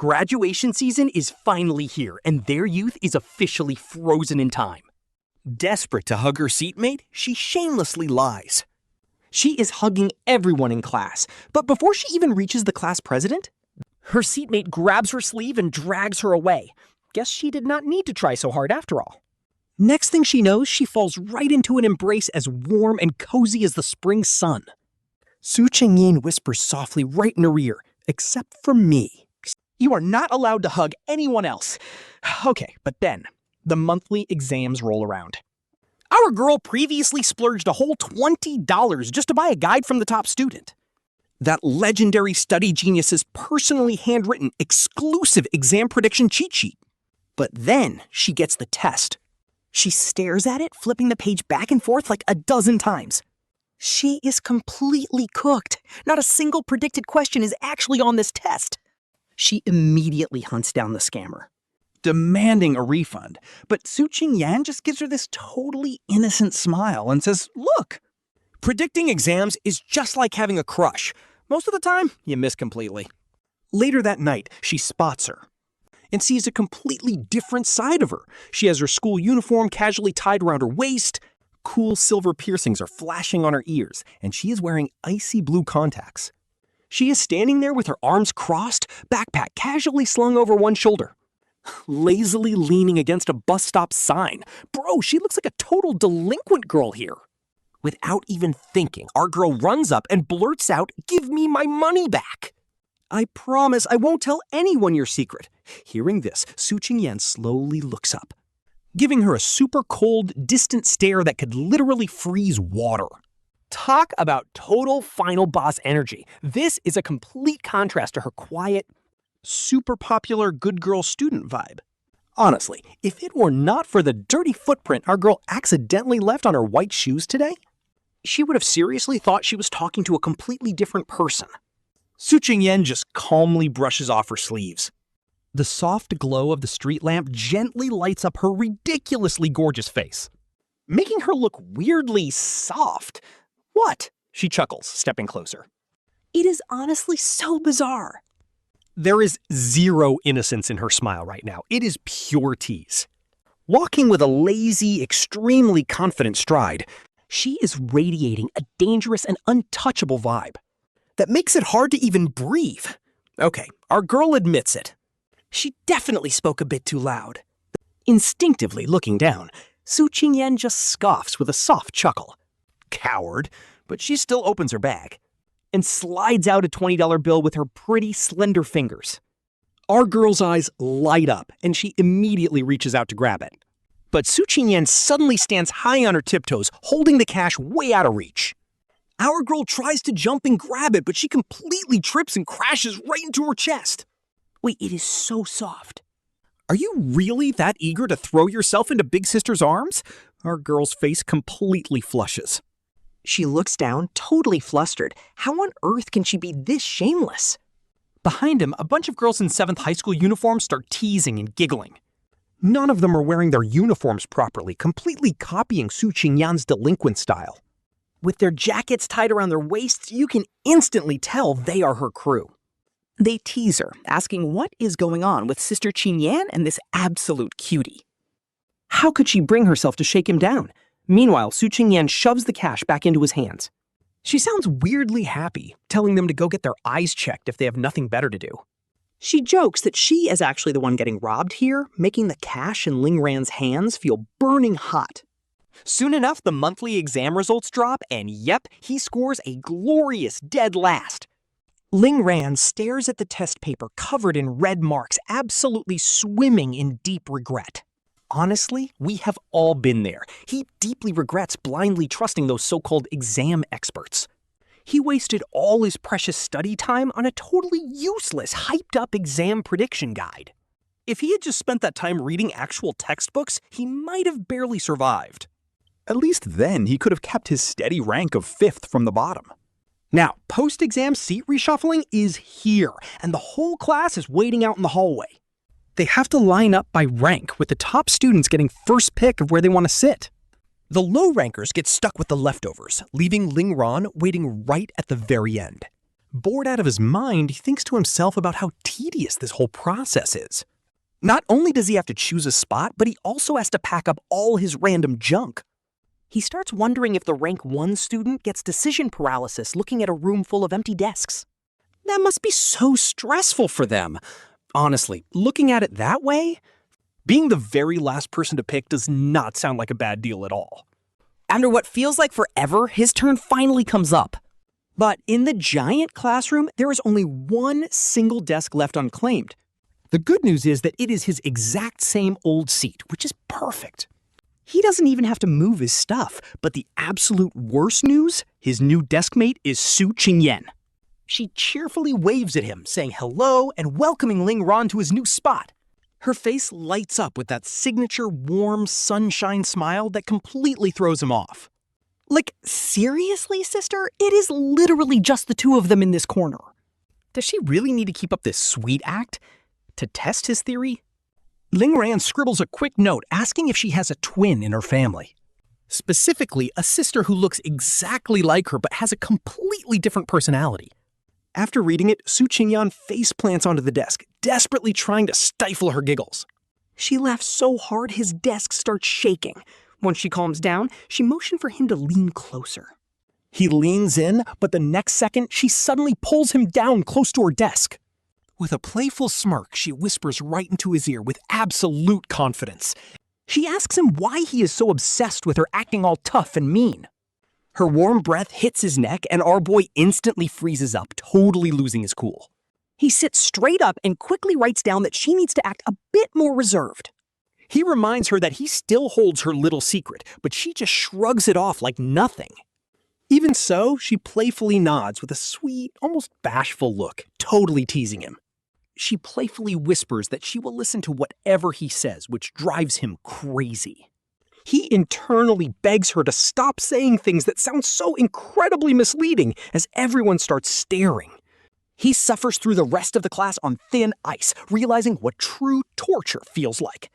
Graduation season is finally here, and their youth is officially frozen in time. Desperate to hug her seatmate, she shamelessly lies. She is hugging everyone in class, but before she even reaches the class president, her seatmate grabs her sleeve and drags her away. Guess she did not need to try so hard after all. Next thing she knows, she falls right into an embrace as warm and cozy as the spring sun. Su Qingyan whispers softly right in her ear, except for me. You are not allowed to hug anyone else. Okay, but then, the monthly exams roll around. Our girl previously splurged a whole $20 just to buy a guide from the top student. That legendary study genius's personally handwritten exclusive exam prediction cheat sheet. But then she gets the test. She stares at it, flipping the page back and forth like a dozen times. She is completely cooked. Not a single predicted question is actually on this test. She immediately hunts down the scammer, demanding a refund. But Su Qingyan just gives her this totally innocent smile and says, look, predicting exams is just like having a crush. Most of the time, you miss completely. Later that night, she spots her and sees a completely different side of her. She has her school uniform casually tied around her waist, cool silver piercings are flashing on her ears, and she is wearing icy blue contacts. She is standing there with her arms crossed, backpack casually slung over one shoulder, lazily leaning against a bus stop sign. Bro, she looks like a total delinquent girl here. Without even thinking, our girl runs up and blurts out, "Give me my money back." I promise I won't tell anyone your secret. Hearing this, Su Qingyan slowly looks up, giving her a super cold, distant stare that could literally freeze water. Talk about total final boss energy. This is a complete contrast to her quiet, super popular good girl student vibe. Honestly, if it were not for the dirty footprint our girl accidentally left on her white shoes today, she would have seriously thought she was talking to a completely different person. Su Qingyan just calmly brushes off her sleeves. The soft glow of the street lamp gently lights up her ridiculously gorgeous face, making her look weirdly soft. What? She chuckles, stepping closer. It is honestly so bizarre. There is zero innocence in her smile right now. It is pure tease. Walking with a lazy, extremely confident stride, she is radiating a dangerous and untouchable vibe that makes it hard to even breathe. Okay, our girl admits it. She definitely spoke a bit too loud. Instinctively looking down, Su Qingyan just scoffs with a soft chuckle. Coward, but she still opens her bag and slides out a $20 bill with her pretty slender fingers. Our girl's eyes light up and she immediately reaches out to grab it. But Su Qingyan suddenly stands high on her tiptoes, holding the cash way out of reach. Our girl tries to jump and grab it, but she completely trips and crashes right into her chest. Wait, it is so soft. Are you really that eager to throw yourself into Big Sister's arms? Our girl's face completely flushes. She looks down, totally flustered. How on earth can she be this shameless? Behind him, a bunch of girls in 7th high school uniforms start teasing and giggling. None of them are wearing their uniforms properly, completely copying Su Qingyan's delinquent style. With their jackets tied around their waists, you can instantly tell they are her crew. They tease her, asking what is going on with Sister Qingyan and this absolute cutie. How could she bring herself to shake him down? Meanwhile, Su Qingyan shoves the cash back into his hands. She sounds weirdly happy, telling them to go get their eyes checked if they have nothing better to do. She jokes that she is actually the one getting robbed here, making the cash in Lin Ran's hands feel burning hot. Soon enough, the monthly exam results drop, and yep, he scores a glorious dead last. Lin Ran stares at the test paper covered in red marks, absolutely swimming in deep regret. Honestly, we have all been there. He deeply regrets blindly trusting those so-called exam experts. He wasted all his precious study time on a totally useless, hyped-up exam prediction guide. If he had just spent that time reading actual textbooks, he might have barely survived. At least then, he could have kept his steady rank of 5th from the bottom. Now, post-exam seat reshuffling is here, and the whole class is waiting out in the hallway. They have to line up by rank, with the top students getting first pick of where they want to sit. The low rankers get stuck with the leftovers, leaving Lin Ran waiting right at the very end. Bored out of his mind, he thinks to himself about how tedious this whole process is. Not only does he have to choose a spot, but he also has to pack up all his random junk. He starts wondering if the rank 1 student gets decision paralysis looking at a room full of empty desks. That must be so stressful for them. Honestly, looking at it that way, being the very last person to pick does not sound like a bad deal at all. After what feels like forever, his turn finally comes up. But in the giant classroom, there is only one single desk left unclaimed. The good news is that it is his exact same old seat, which is perfect. He doesn't even have to move his stuff, but the absolute worst news, his new desk mate is Su Qingyan. She cheerfully waves at him, saying hello and welcoming Lin Ran to his new spot. Her face lights up with that signature warm sunshine smile that completely throws him off. Like, seriously, sister? It is literally just the two of them in this corner. Does she really need to keep up this sweet act to test his theory? Lin Ran scribbles a quick note asking if she has a twin in her family. Specifically, a sister who looks exactly like her but has a completely different personality. After reading it, Su Qingyan face plants onto the desk, desperately trying to stifle her giggles. She laughs so hard his desk starts shaking. Once she calms down, she motioned for him to lean closer. He leans in, but the next second, she suddenly pulls him down close to her desk. With a playful smirk, she whispers right into his ear with absolute confidence. She asks him why he is so obsessed with her acting all tough and mean. Her warm breath hits his neck, and our boy instantly freezes up, totally losing his cool. He sits straight up and quickly writes down that she needs to act a bit more reserved. He reminds her that he still holds her little secret, but she just shrugs it off like nothing. Even so, she playfully nods with a sweet, almost bashful look, totally teasing him. She playfully whispers that she will listen to whatever he says, which drives him crazy. He internally begs her to stop saying things that sound so incredibly misleading as everyone starts staring. He suffers through the rest of the class on thin ice, realizing what true torture feels like.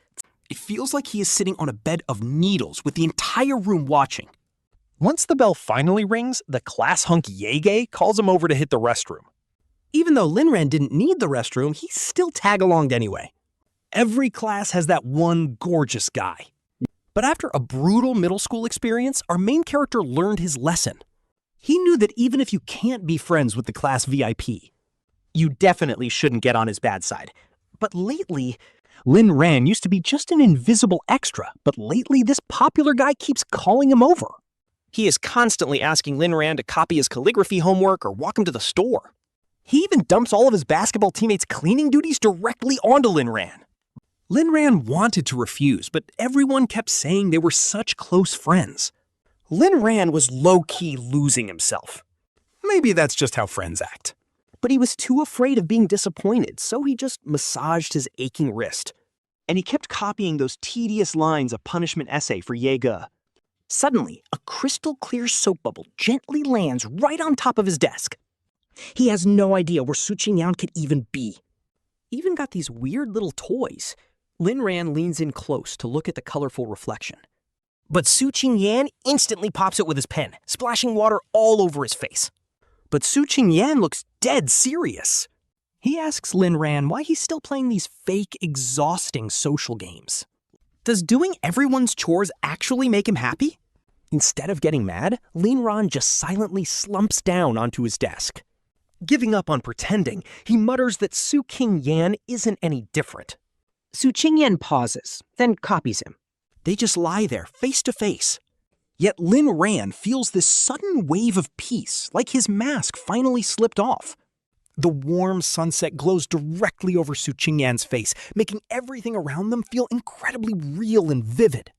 It feels like he is sitting on a bed of needles with the entire room watching. Once the bell finally rings, the class hunk Yege calls him over to hit the restroom. Even though Lin Ran didn't need the restroom, he still tag-alonged anyway. Every class has that one gorgeous guy. But after a brutal middle school experience, our main character learned his lesson. He knew that even if you can't be friends with the class VIP, you definitely shouldn't get on his bad side. But lately, Lin Ran used to be just an invisible extra, but lately this popular guy keeps calling him over. He is constantly asking Lin Ran to copy his calligraphy homework or walk him to the store. He even dumps all of his basketball teammates' cleaning duties directly onto Lin Ran. Lin Ran wanted to refuse, but everyone kept saying they were such close friends. Lin Ran was low-key losing himself. Maybe that's just how friends act. But he was too afraid of being disappointed, so he just massaged his aching wrist. And he kept copying those tedious lines of punishment essay for Yege. Suddenly, a crystal-clear soap bubble gently lands right on top of his desk. He has no idea where Su Qingyan could even be. Even got these weird little toys. Lin Ran leans in close to look at the colorful reflection. But Su Qingyan instantly pops it with his pen, splashing water all over his face. But Su Qingyan looks dead serious. He asks Lin Ran why he's still playing these fake, exhausting social games. Does doing everyone's chores actually make him happy? Instead of getting mad, Lin Ran just silently slumps down onto his desk. Giving up on pretending, he mutters that Su Qingyan isn't any different. Su Qingyan pauses, then copies him. They just lie there, face to face. Yet Lin Ran feels this sudden wave of peace, like his mask finally slipped off. The warm sunset glows directly over Su Qingyan's face, making everything around them feel incredibly real and vivid.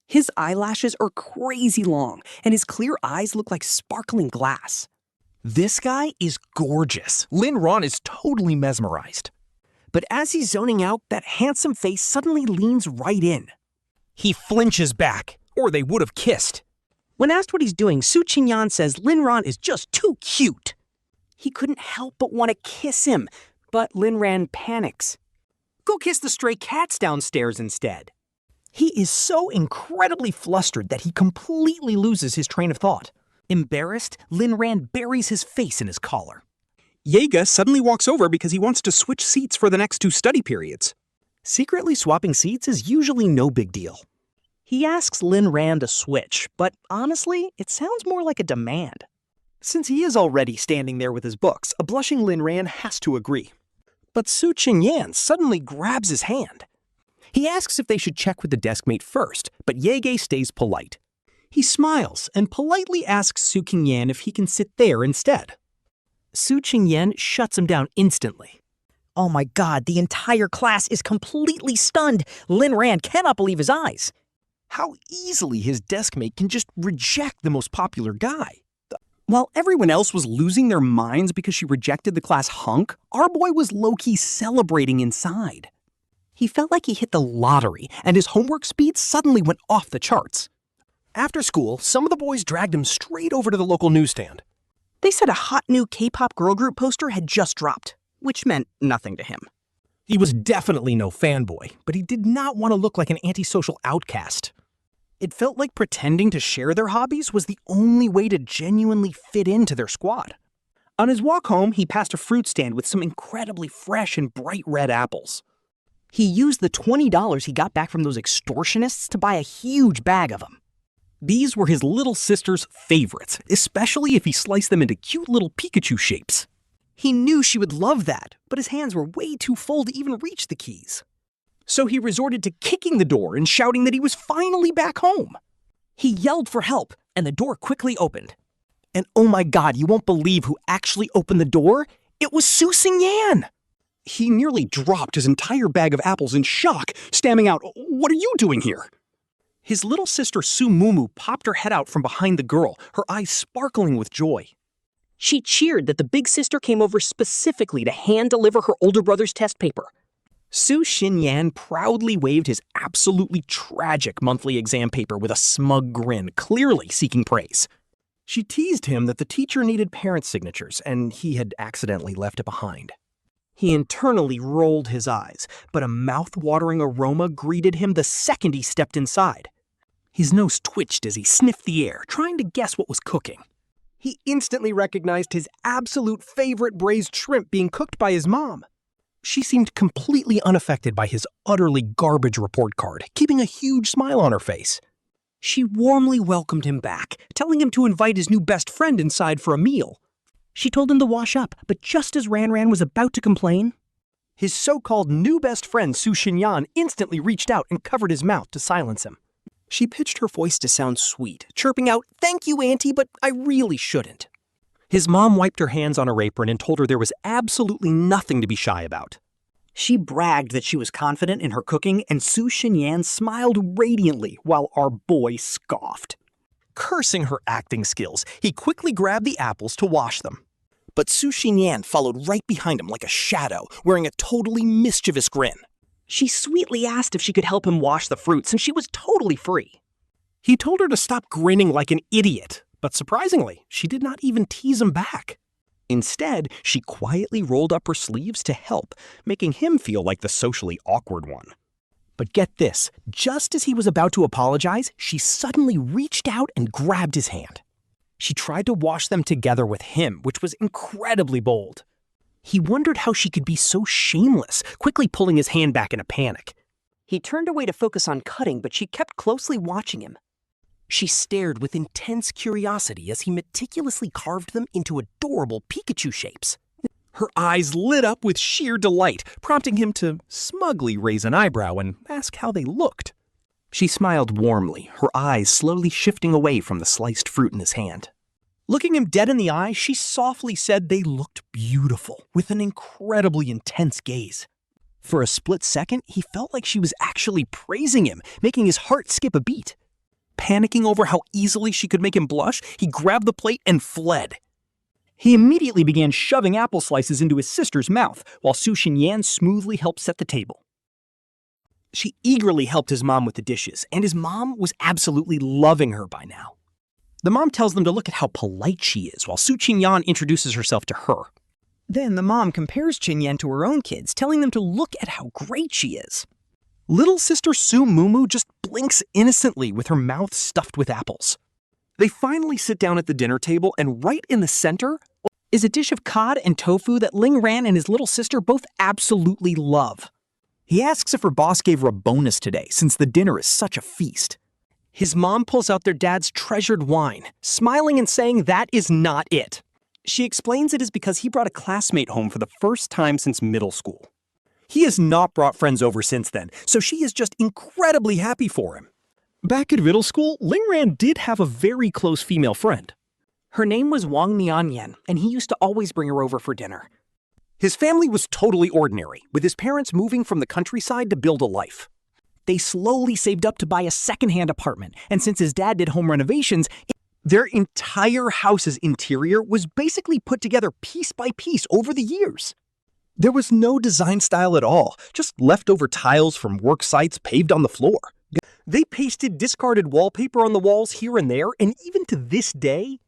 His eyelashes are crazy long, and his clear eyes look like sparkling glass. This guy is gorgeous. Lin Ran is totally mesmerized. But as he's zoning out, that handsome face suddenly leans right in. He flinches back, or they would have kissed. When asked what he's doing, Su Qingyan says Lin Ran is just too cute. He couldn't help but want to kiss him, but Lin Ran panics. Go kiss the stray cats downstairs instead. He is so incredibly flustered that he completely loses his train of thought. Embarrassed, Lin Ran buries his face in his collar. Jaega suddenly walks over because he wants to switch seats for the next 2 study periods. Secretly swapping seats is usually no big deal. He asks Lin Ran to switch, but honestly, it sounds more like a demand. Since he is already standing there with his books, a blushing Lin Ran has to agree. But Su Qingyan suddenly grabs his hand. He asks if they should check with the deskmate first, but Jaega stays polite. He smiles and politely asks Su Qingyan if he can sit there instead. Su Qingyan shuts him down instantly. Oh my god, the entire class is completely stunned. Lin Ran cannot believe his eyes. How easily his deskmate can just reject the most popular guy. While everyone else was losing their minds because she rejected the class hunk, our boy was low-key celebrating inside. He felt like he hit the lottery, and his homework speed suddenly went off the charts. After school, some of the boys dragged him straight over to the local newsstand. They said a hot new K-pop girl group poster had just dropped, which meant nothing to him. He was definitely no fanboy, but he did not want to look like an antisocial outcast. It felt like pretending to share their hobbies was the only way to genuinely fit into their squad. On his walk home, he passed a fruit stand with some incredibly fresh and bright red apples. He used the $20 he got back from those extortionists to buy a huge bag of them. These were his little sister's favorites, especially if he sliced them into cute little Pikachu shapes. He knew she would love that, but his hands were way too full to even reach the keys. So he resorted to kicking the door and shouting that he was finally back home. He yelled for help, and the door quickly opened. And oh my god, you won't believe who actually opened the door? It was Su Qingyan! He nearly dropped his entire bag of apples in shock, stammering out, "What are you doing here?" His little sister Su Mumu popped her head out from behind the girl, her eyes sparkling with joy. She cheered that the big sister came over specifically to hand-deliver her older brother's test paper. Su Qingyan proudly waved his absolutely tragic monthly exam paper with a smug grin, clearly seeking praise. She teased him that the teacher needed parent signatures, and he had accidentally left it behind. He internally rolled his eyes, but a mouth-watering aroma greeted him the second he stepped inside. His nose twitched as he sniffed the air, trying to guess what was cooking. He instantly recognized his absolute favorite braised shrimp being cooked by his mom. She seemed completely unaffected by his utterly garbage report card, keeping a huge smile on her face. She warmly welcomed him back, telling him to invite his new best friend inside for a meal. She told him to wash up, but just as Ran Ran was about to complain, his so-called new best friend Su Qingyan instantly reached out and covered his mouth to silence him. She pitched her voice to sound sweet, chirping out, "Thank you, Auntie, but I really shouldn't." His mom wiped her hands on her apron and told her there was absolutely nothing to be shy about. she bragged that she was confident in her cooking, and Su Qingyan smiled radiantly while our boy scoffed. Cursing her acting skills, he quickly grabbed the apples to wash them. But Su Qingyan followed right behind him like a shadow, wearing a totally mischievous grin. She sweetly asked if she could help him wash the fruits, and she was totally free. He told her to stop grinning like an idiot, but surprisingly, she did not even tease him back. Instead, she quietly rolled up her sleeves to help, making him feel like the socially awkward one. But get this, just as he was about to apologize, she suddenly reached out and grabbed his hand. She tried to wash them together with him, which was incredibly bold. He wondered how she could be so shameless, quickly pulling his hand back in a panic. He turned away to focus on cutting, but she kept closely watching him. She stared with intense curiosity as he meticulously carved them into adorable Pikachu shapes. Her eyes lit up with sheer delight, prompting him to smugly raise an eyebrow and ask how they looked. She smiled warmly, her eyes slowly shifting away from the sliced fruit in his hand. Looking him dead in the eye, she softly said they looked beautiful, with an incredibly intense gaze. For a split second, he felt like she was actually praising him, making his heart skip a beat. Panicking over how easily she could make him blush, he grabbed the plate and fled. He immediately began shoving apple slices into his sister's mouth, while Su Qingyan smoothly helped set the table. She eagerly helped his mom with the dishes, and his mom was absolutely loving her by now. The mom tells them to look at how polite she is, while Su Qingyan introduces herself to her. Then the mom compares Qingyan to her own kids, telling them to look at how great she is. Little sister Su Mumu just blinks innocently with her mouth stuffed with apples. They finally sit down at the dinner table, and right in the center, is a dish of cod and tofu that Lin Ran and his little sister both absolutely love. He asks if her boss gave her a bonus today since the dinner is such a feast. His mom pulls out their dad's treasured wine, smiling and saying that is not it. She explains it is because he brought a classmate home for the first time since middle school. He has not brought friends over since then, so she is just incredibly happy for him. Back at middle school, Lin Ran did have a very close female friend. Her name was Wang Nianyan, and he used to always bring her over for dinner. His family was totally ordinary, with his parents moving from the countryside to build a life. They slowly saved up to buy a second-hand apartment, and since his dad did home renovations, their entire house's interior was basically put together piece by piece over the years. There was no design style at all, just leftover tiles from work sites paved on the floor. They pasted discarded wallpaper on the walls here and there, and even to this day,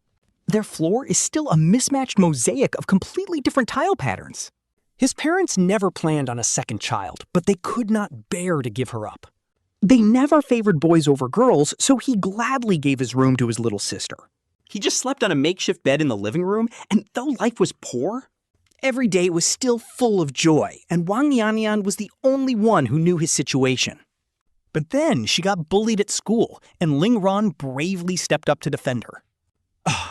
their floor is still a mismatched mosaic of completely different tile patterns. His parents never planned on a second child, but they could not bear to give her up. They never favored boys over girls, so he gladly gave his room to his little sister. He just slept on a makeshift bed in the living room, and though life was poor, every day was still full of joy, and Wang Yanyan was the only one who knew his situation. But then she got bullied at school, and Lin Ran bravely stepped up to defend her.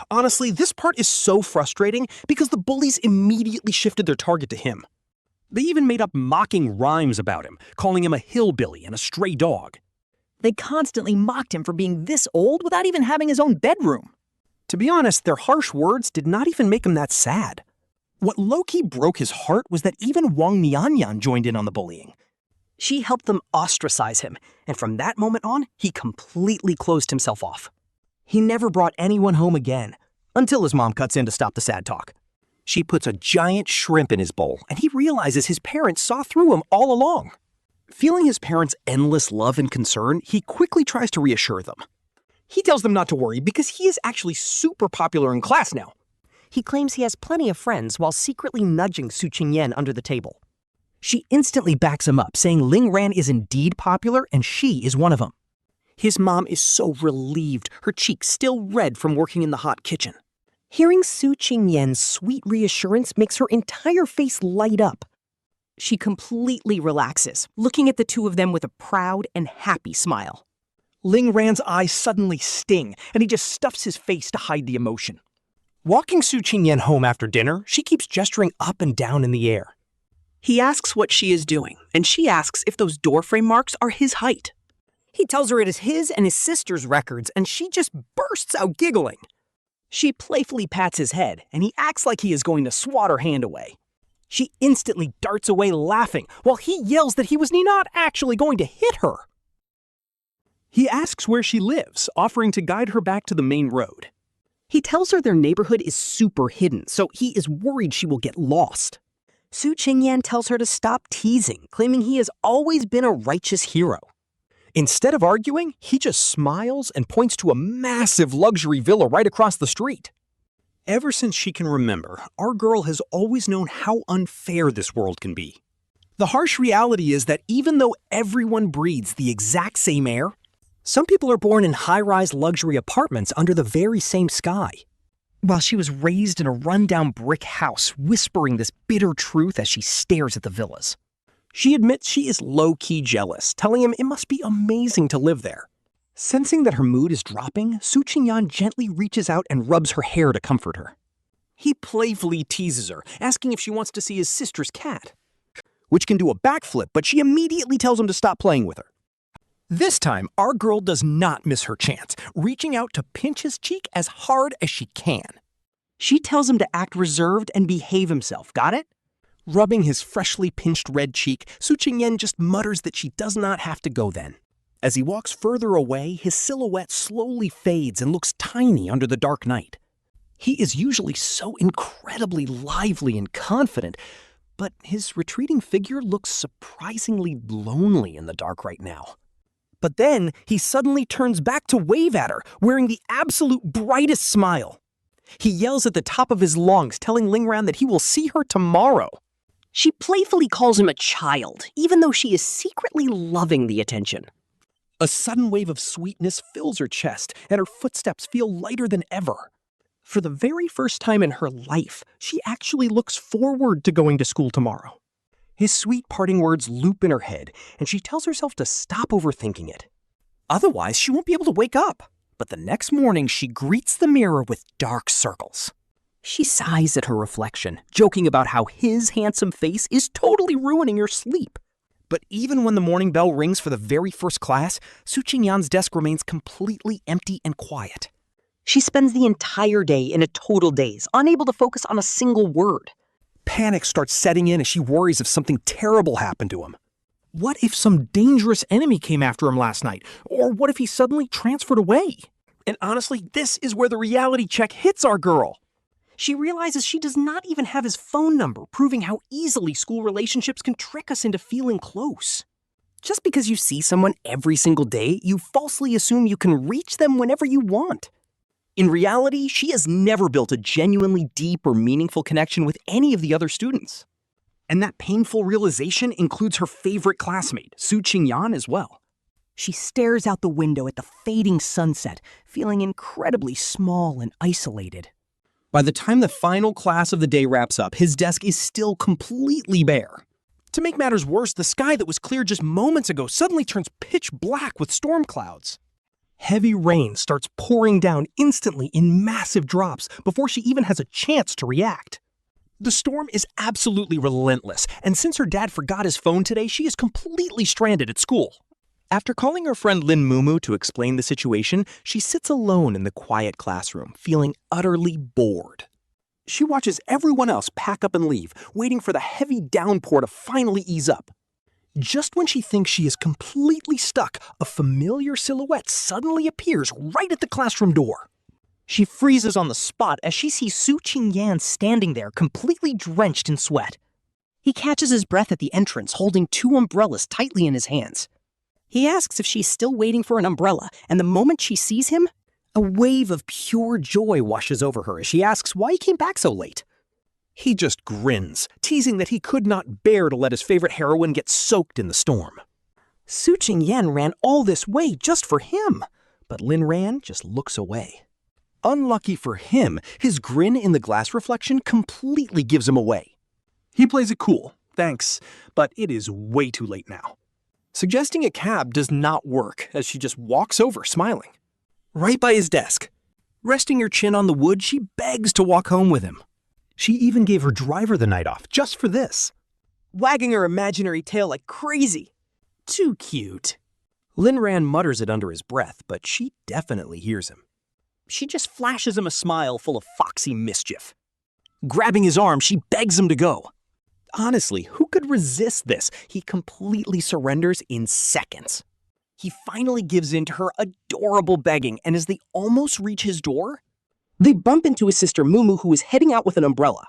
Honestly, this part is so frustrating because the bullies immediately shifted their target to him. They even made up mocking rhymes about him, calling him a hillbilly and a stray dog. They constantly mocked him for being this old without even having his own bedroom. To be honest, their harsh words did not even make him that sad. What low-key broke his heart was that even Wang Nianyan joined in on the bullying. She helped them ostracize him, and from that moment on, he completely closed himself off. He never brought anyone home again, until his mom cuts in to stop the sad talk. She puts a giant shrimp in his bowl, and he realizes his parents saw through him all along. Feeling his parents' endless love and concern, he quickly tries to reassure them. He tells them not to worry because he is actually super popular in class now. He claims he has plenty of friends while secretly nudging Su Qingyan under the table. She instantly backs him up, saying Lin Ran is indeed popular and she is one of them. His mom is so relieved, her cheeks still red from working in the hot kitchen. Hearing Su Qingyan's sweet reassurance makes her entire face light up. She completely relaxes, looking at the two of them with a proud and happy smile. Lin Ran's eyes suddenly sting, and he just stuffs his face to hide the emotion. Walking Su Qingyan home after dinner, she keeps gesturing up and down in the air. He asks what she is doing, and she asks if those doorframe marks are his height. He tells her it is his and his sister's records, and she just bursts out giggling. She playfully pats his head, and he acts like he is going to swat her hand away. She instantly darts away laughing, while he yells that he was not actually going to hit her. He asks where she lives, offering to guide her back to the main road. He tells her their neighborhood is super hidden, so he is worried she will get lost. Su Qingyan tells her to stop teasing, claiming he has always been a righteous hero. Instead of arguing, he just smiles and points to a massive luxury villa right across the street. Ever since she can remember, our girl has always known how unfair this world can be. The harsh reality is that even though everyone breathes the exact same air, some people are born in high-rise luxury apartments under the very same sky. While she was raised in a rundown brick house, whispering this bitter truth as she stares at the villas. She admits she is low-key jealous, telling him it must be amazing to live there. Sensing that her mood is dropping, Su Qingyan gently reaches out and rubs her hair to comfort her. He playfully teases her, asking if she wants to see his sister's cat, which can do a backflip, but she immediately tells him to stop playing with her. This time, our girl does not miss her chance, reaching out to pinch his cheek as hard as she can. She tells him to act reserved and behave himself, got it? Rubbing his freshly pinched red cheek, Su Qingyan just mutters that she does not have to go then. As he walks further away, his silhouette slowly fades and looks tiny under the dark night. He is usually so incredibly lively and confident, but his retreating figure looks surprisingly lonely in the dark right now. But then, he suddenly turns back to wave at her, wearing the absolute brightest smile. He yells at the top of his lungs, telling Lin Ran that he will see her tomorrow. She playfully calls him a child, even though she is secretly loving the attention. A sudden wave of sweetness fills her chest, and her footsteps feel lighter than ever. For the very first time in her life, she actually looks forward to going to school tomorrow. His sweet parting words loop in her head, and she tells herself to stop overthinking it. Otherwise, she won't be able to wake up. But the next morning, she greets the mirror with dark circles. She sighs at her reflection, joking about how his handsome face is totally ruining her sleep. But even when the morning bell rings for the very first class, Su Qingyan's desk remains completely empty and quiet. She spends the entire day in a total daze, unable to focus on a single word. Panic starts setting in as she worries if something terrible happened to him. What if some dangerous enemy came after him last night? Or what if he suddenly transferred away? And honestly, this is where the reality check hits our girl. She realizes she does not even have his phone number, proving how easily school relationships can trick us into feeling close. Just because you see someone every single day, you falsely assume you can reach them whenever you want. In reality, she has never built a genuinely deep or meaningful connection with any of the other students. And that painful realization includes her favorite classmate, Su Qingyan, as well. She stares out the window at the fading sunset, feeling incredibly small and isolated. By the time the final class of the day wraps up, his desk is still completely bare. To make matters worse, the sky that was clear just moments ago suddenly turns pitch black with storm clouds. Heavy rain starts pouring down instantly in massive drops before she even has a chance to react. The storm is absolutely relentless, and since her dad forgot his phone today, she is completely stranded at school. After calling her friend Lin Mumu to explain the situation, she sits alone in the quiet classroom, feeling utterly bored. She watches everyone else pack up and leave, waiting for the heavy downpour to finally ease up. Just when she thinks she is completely stuck, a familiar silhouette suddenly appears right at the classroom door. She freezes on the spot as she sees Su Qingyan standing there, completely drenched in sweat. He catches his breath at the entrance, holding 2 umbrellas tightly in his hands. He asks if she's still waiting for an umbrella, and the moment she sees him, a wave of pure joy washes over her as she asks why he came back so late. He just grins, teasing that he could not bear to let his favorite heroine get soaked in the storm. Su Qingyan ran all this way just for him, but Lin Ran just looks away. Unlucky for him, his grin in the glass reflection completely gives him away. He plays it cool, thanks, but it is way too late now. Suggesting a cab does not work as she just walks over, smiling. Right by his desk. Resting her chin on the wood, she begs to walk home with him. She even gave her driver the night off just for this. Wagging her imaginary tail like crazy. Too cute. Lin Ran mutters it under his breath, but she definitely hears him. She just flashes him a smile full of foxy mischief. Grabbing his arm, she begs him to go. Honestly, who could resist this? He completely surrenders in seconds. He finally gives in to her adorable begging, and as they almost reach his door, they bump into his sister Mumu, who is heading out with an umbrella.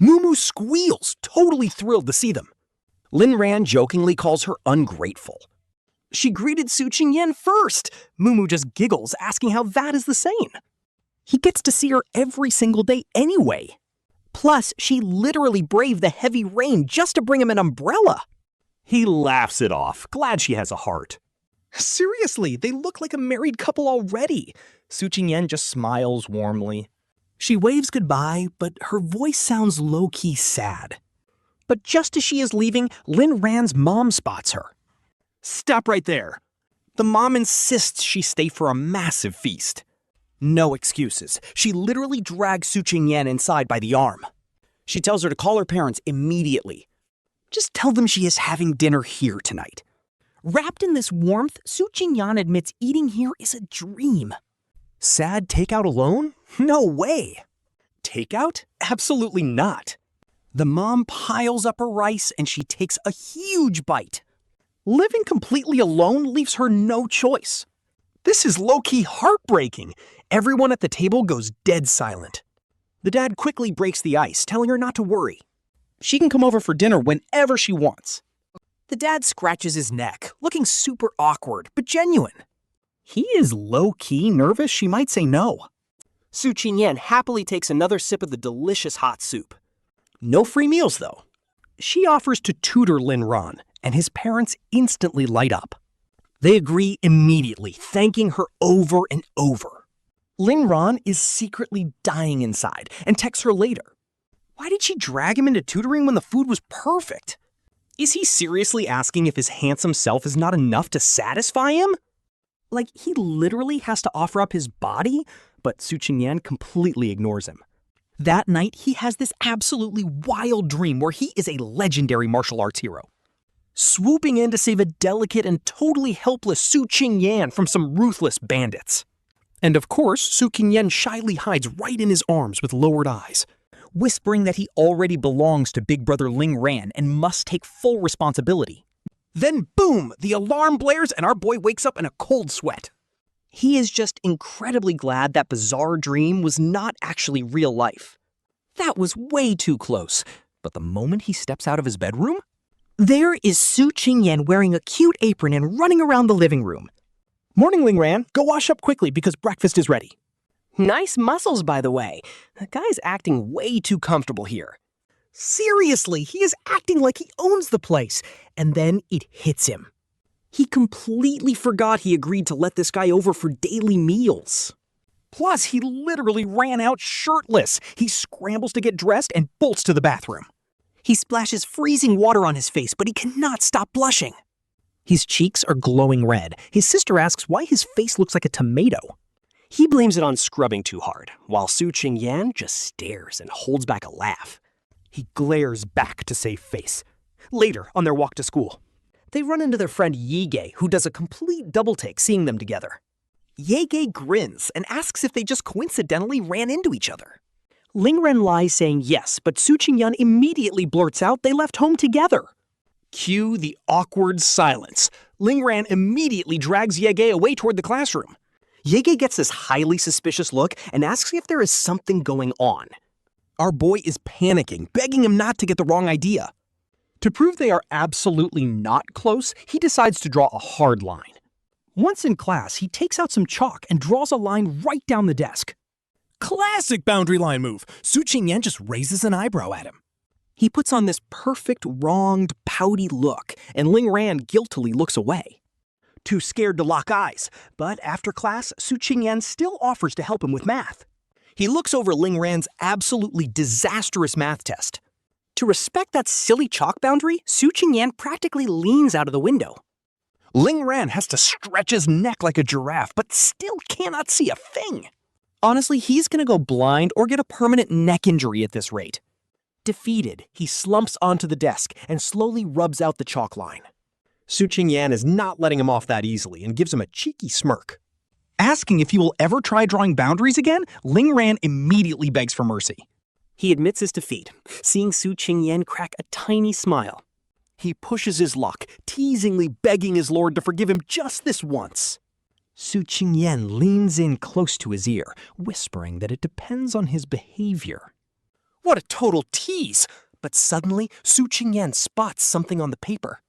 Mumu squeals, totally thrilled to see them. Lin Ran jokingly calls her ungrateful. She greeted Su Qingyan first. Mumu just giggles, asking how that is the same. He gets to see her every single day anyway. Plus, she literally braved the heavy rain just to bring him an umbrella. He laughs it off, glad she has a heart. Seriously, they look like a married couple already. Su Qingyan just smiles warmly. She waves goodbye, but her voice sounds low-key sad. But just as she is leaving, Lin Ran's mom spots her. Stop right there. The mom insists she stay for a massive feast. No excuses. She literally drags Su Qingyan inside by the arm. She tells her to call her parents immediately. Just tell them she is having dinner here tonight. Wrapped in this warmth, Su Qingyan admits eating here is a dream. Sad takeout alone? No way. Takeout? Absolutely not. The mom piles up her rice and she takes a huge bite. Living completely alone leaves her no choice. This is low-key heartbreaking. Everyone at the table goes dead silent. The dad quickly breaks the ice, telling her not to worry. She can come over for dinner whenever she wants. The dad scratches his neck, looking super awkward, but genuine. He is low-key nervous she might say no. Su Qingyan happily takes another sip of the delicious hot soup. No free meals, though. She offers to tutor Lin Ran, and his parents instantly light up. They agree immediately, thanking her over and over. Lin Ran is secretly dying inside and texts her later. Why did she drag him into tutoring when the food was perfect? Is he seriously asking if his handsome self is not enough to satisfy him? Like, he literally has to offer up his body? But Su Qingyan completely ignores him. That night, he has this absolutely wild dream where he is a legendary martial arts hero, swooping in to save a delicate and totally helpless Su Qingyan from some ruthless bandits. And of course, Su Qingyan shyly hides right in his arms with lowered eyes, whispering that he already belongs to big brother Lin Ran and must take full responsibility. Then boom, the alarm blares and our boy wakes up in a cold sweat. He is just incredibly glad that bizarre dream was not actually real life. That was way too close. But the moment he steps out of his bedroom, there is Su Qingyan wearing a cute apron and running around the living room. Morning, Lin Ran. Go wash up quickly because breakfast is ready. Nice muscles, by the way. The guy's acting way too comfortable here. Seriously, he is acting like he owns the place. And then it hits him. He completely forgot he agreed to let this guy over for daily meals. Plus, he literally ran out shirtless. He scrambles to get dressed and bolts to the bathroom. He splashes freezing water on his face, but he cannot stop blushing. His cheeks are glowing red. His sister asks why his face looks like a tomato. He blames it on scrubbing too hard, while Su Qingyan just stares and holds back a laugh. He glares back to save face. Later, on their walk to school, they run into their friend Yige, who does a complete double-take seeing them together. Yige grins and asks if they just coincidentally ran into each other. Lin Ran lies saying yes, but Su Qingyan immediately blurts out they left home together. Cue the awkward silence. Lin Ran immediately drags Yige away toward the classroom. Yige gets this highly suspicious look and asks if there is something going on. Our boy is panicking, begging him not to get the wrong idea. To prove they are absolutely not close, he decides to draw a hard line. Once in class, he takes out some chalk and draws a line right down the desk. Classic boundary line move. Su Qingyan just raises an eyebrow at him. He puts on this perfect, wronged, pouty look, and Lin Ran guiltily looks away. Too scared to lock eyes, but after class, Su Qingyan still offers to help him with math. He looks over Lin Ran's absolutely disastrous math test. To respect that silly chalk boundary, Su Qingyan practically leans out of the window. Lin Ran has to stretch his neck like a giraffe, but still cannot see a thing. Honestly, he's gonna go blind or get a permanent neck injury at this rate. Defeated, he slumps onto the desk and slowly rubs out the chalk line. Su Qingyan is not letting him off that easily and gives him a cheeky smirk. Asking if he will ever try drawing boundaries again, Lin Ran immediately begs for mercy. He admits his defeat, seeing Su Qingyan crack a tiny smile. He pushes his luck, teasingly begging his lord to forgive him just this once. Su Qingyan leans in close to his ear, whispering that it depends on his behavior. What a total tease! But suddenly, Su Qingyan spots something on the paper.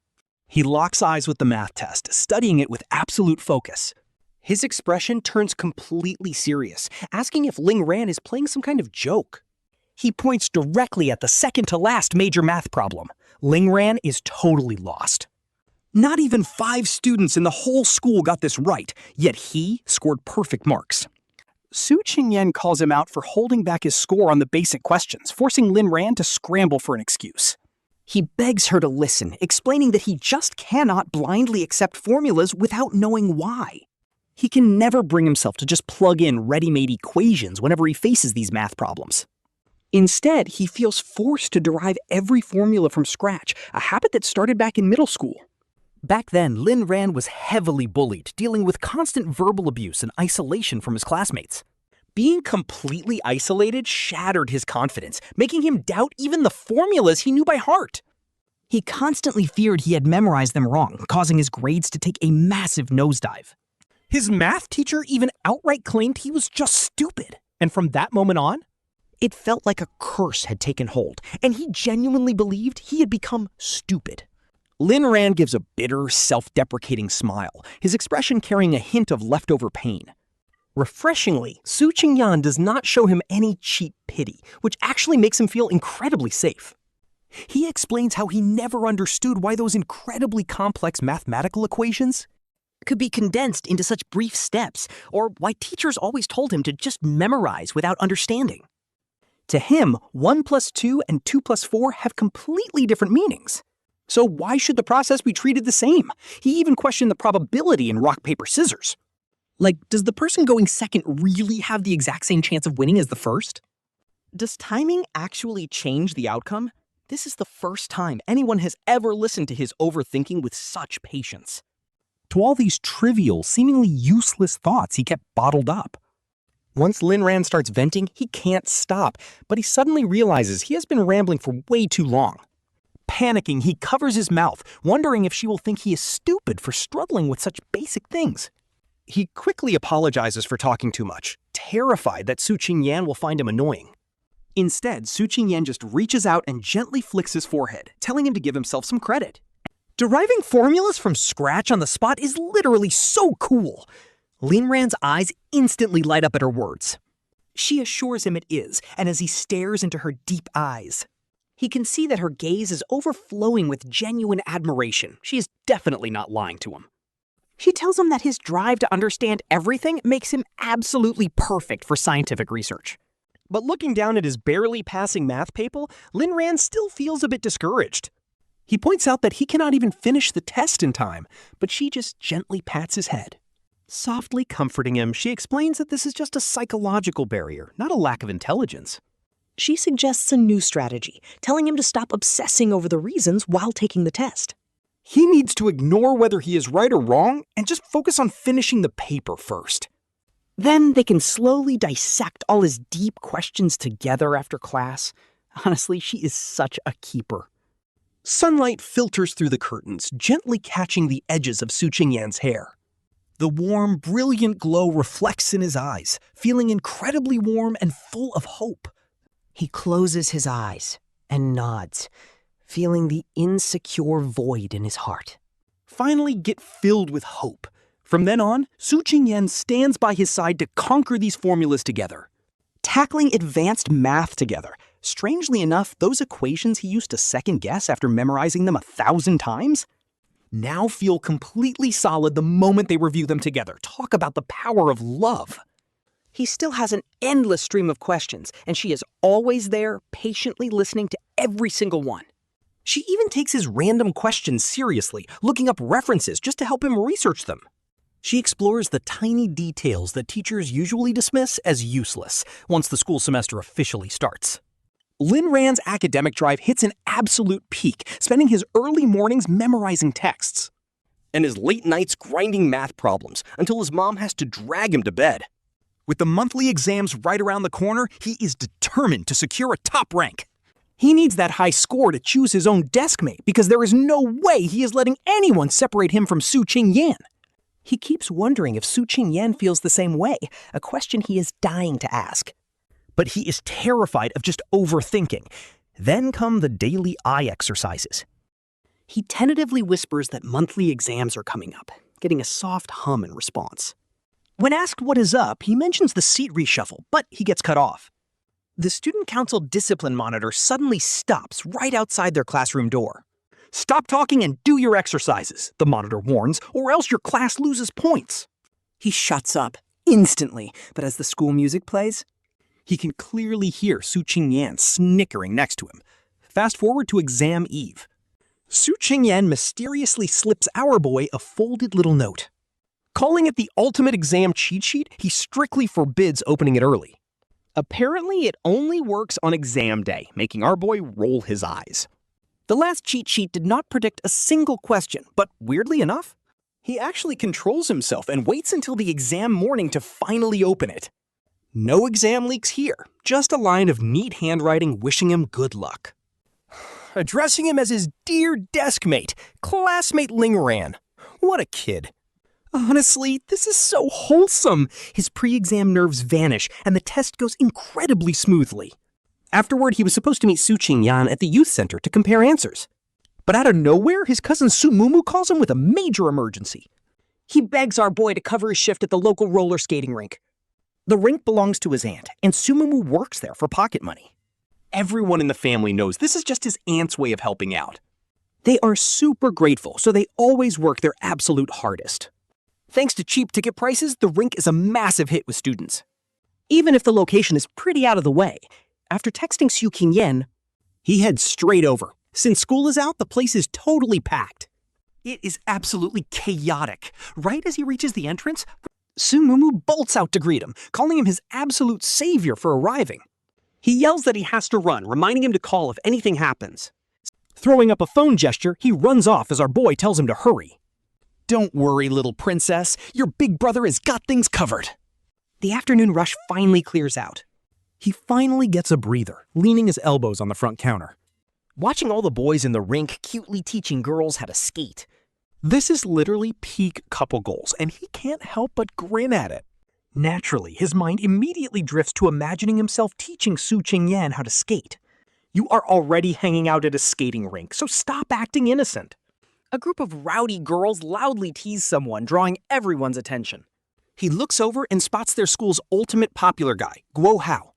He locks eyes with the math test, studying it with absolute focus. His expression turns completely serious, asking if Lin Ran is playing some kind of joke. He points directly at the second-to-last major math problem. Lin Ran is totally lost. Not even 5 students in the whole school got this right, yet he scored perfect marks. Su Qingyan calls him out for holding back his score on the basic questions, forcing Lin Ran to scramble for an excuse. He begs her to listen, explaining that he just cannot blindly accept formulas without knowing why. He can never bring himself to just plug in ready-made equations whenever he faces these math problems. Instead, he feels forced to derive every formula from scratch, a habit that started back in middle school. Back then, Lin Ran was heavily bullied, dealing with constant verbal abuse and isolation from his classmates. Being completely isolated shattered his confidence, making him doubt even the formulas he knew by heart. He constantly feared he had memorized them wrong, causing his grades to take a massive nosedive. His math teacher even outright claimed he was just stupid, and from that moment on, it felt like a curse had taken hold, and he genuinely believed he had become stupid. Lin Ran gives a bitter, self-deprecating smile, his expression carrying a hint of leftover pain. Refreshingly, Su Qingyan does not show him any cheap pity, which actually makes him feel incredibly safe. He explains how he never understood why those incredibly complex mathematical equations could be condensed into such brief steps, or why teachers always told him to just memorize without understanding. To him, 1 plus 2 and 2 plus 4 have completely different meanings. So why should the process be treated the same? He even questioned the probability in rock, paper, scissors. Like, does the person going second really have the exact same chance of winning as the first? Does timing actually change the outcome? This is the first time anyone has ever listened to his overthinking with such patience. To all these trivial, seemingly useless thoughts he kept bottled up. Once Lin Ran starts venting, he can't stop, but he suddenly realizes he has been rambling for way too long. Panicking, he covers his mouth, wondering if she will think he is stupid for struggling with such basic things. He quickly apologizes for talking too much, terrified that Su Qingyan will find him annoying. Instead, Su Qingyan just reaches out and gently flicks his forehead, telling him to give himself some credit. Deriving formulas from scratch on the spot is literally so cool. Lin Ran's eyes instantly light up at her words. She assures him it is, and as he stares into her deep eyes, he can see that her gaze is overflowing with genuine admiration. She is definitely not lying to him. She tells him that his drive to understand everything makes him absolutely perfect for scientific research. But looking down at his barely passing math paper, Lin Ran still feels a bit discouraged. He points out that he cannot even finish the test in time, but she just gently pats his head. Softly comforting him, she explains that this is just a psychological barrier, not a lack of intelligence. She suggests a new strategy, telling him to stop obsessing over the reasons while taking the test. He needs to ignore whether he is right or wrong and just focus on finishing the paper first. Then they can slowly dissect all his deep questions together after class. Honestly, she is such a keeper. Sunlight filters through the curtains, gently catching the edges of Su Qingyan's hair. The warm, brilliant glow reflects in his eyes, feeling incredibly warm and full of hope. He closes his eyes and nods, feeling the insecure void in his heart. Finally get filled with hope. From then on, Su Qingyan stands by his side to conquer these formulas together. Tackling advanced math together. Strangely enough, those equations he used to second-guess after memorizing them 1,000 times now feel completely solid the moment they review them together. Talk about the power of love. He still has an endless stream of questions, and she is always there, patiently listening to every single one. She even takes his random questions seriously, looking up references just to help him research them. She explores the tiny details that teachers usually dismiss as useless once the school semester officially starts. Lin Ran's academic drive hits an absolute peak, spending his early mornings memorizing texts, and his late nights grinding math problems until his mom has to drag him to bed. With the monthly exams right around the corner, he is determined to secure a top rank. He needs that high score to choose his own deskmate because there is no way he is letting anyone separate him from Su Qingyan. He keeps wondering if Su Qingyan feels the same way, a question he is dying to ask. But he is terrified of just overthinking. Then come the daily eye exercises. He tentatively whispers that monthly exams are coming up, getting a soft hum in response. When asked what is up, he mentions the seat reshuffle, but he gets cut off. The student council discipline monitor suddenly stops right outside their classroom door. "Stop talking and do your exercises," the monitor warns, "or else your class loses points." He shuts up instantly, but as the school music plays, he can clearly hear Su Qingyan snickering next to him. Fast forward to exam eve. Su Qingyan mysteriously slips our boy a folded little note. Calling it the ultimate exam cheat sheet, he strictly forbids opening it early. Apparently, it only works on exam day, making our boy roll his eyes. The last cheat sheet did not predict a single question, but weirdly enough, he actually controls himself and waits until the exam morning to finally open it. No exam leaks here, just a line of neat handwriting wishing him good luck. Addressing him as his dear deskmate, classmate Lin Ran. What a kid. Honestly, this is so wholesome. His pre-exam nerves vanish, and the test goes incredibly smoothly. Afterward, he was supposed to meet Su Qingyan at the youth center to compare answers. But out of nowhere, his cousin Su Mumu calls him with a major emergency. He begs our boy to cover his shift at the local roller skating rink. The rink belongs to his aunt, and Su Mumu works there for pocket money. Everyone in the family knows this is just his aunt's way of helping out. They are super grateful, so they always work their absolute hardest. Thanks to cheap ticket prices, the rink is a massive hit with students. Even if the location is pretty out of the way, after texting Su Qingyan, he heads straight over. Since school is out, the place is totally packed. It is absolutely chaotic. Right as he reaches the entrance, Su Mumu bolts out to greet him, calling him his absolute savior for arriving. He yells that he has to run, reminding him to call if anything happens. Throwing up a phone gesture, he runs off as our boy tells him to hurry. Don't worry, little princess. Your big brother has got things covered. The afternoon rush finally clears out. He finally gets a breather, leaning his elbows on the front counter. Watching all the boys in the rink cutely teaching girls how to skate. This is literally peak couple goals, and he can't help but grin at it. Naturally, his mind immediately drifts to imagining himself teaching Su Qingyan how to skate. You are already hanging out at a skating rink, so stop acting innocent. A group of rowdy girls loudly tease someone, drawing everyone's attention. He looks over and spots their school's ultimate popular guy, Guo Hao.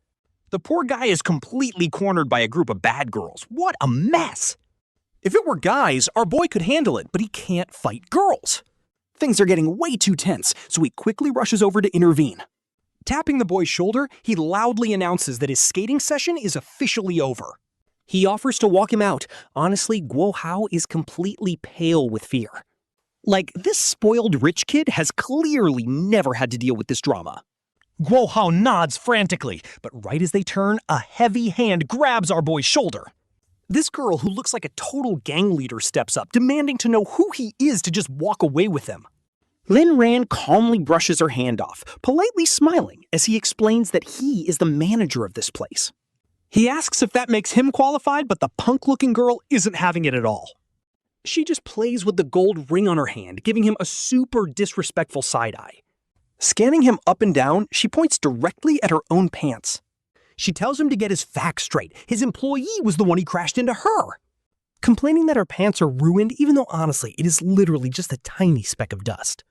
The poor guy is completely cornered by a group of bad girls. What a mess! If it were guys, our boy could handle it, but he can't fight girls. Things are getting way too tense, so he quickly rushes over to intervene. Tapping the boy's shoulder, he loudly announces that his skating session is officially over. He offers to walk him out. Honestly, Guo Hao is completely pale with fear. Like, this spoiled rich kid has clearly never had to deal with this drama. Guo Hao nods frantically, but right as they turn, a heavy hand grabs our boy's shoulder. This girl, who looks like a total gang leader, steps up, demanding to know who he is to just walk away with him. Lin Ran calmly brushes her hand off, politely smiling as he explains that he is the manager of this place. He asks if that makes him qualified, but the punk-looking girl isn't having it at all. She just plays with the gold ring on her hand, giving him a super disrespectful side-eye. Scanning him up and down, she points directly at her own pants. She tells him to get his facts straight. His employee was the one he crashed into her. Complaining that her pants are ruined, even though honestly, it is literally just a tiny speck of dust.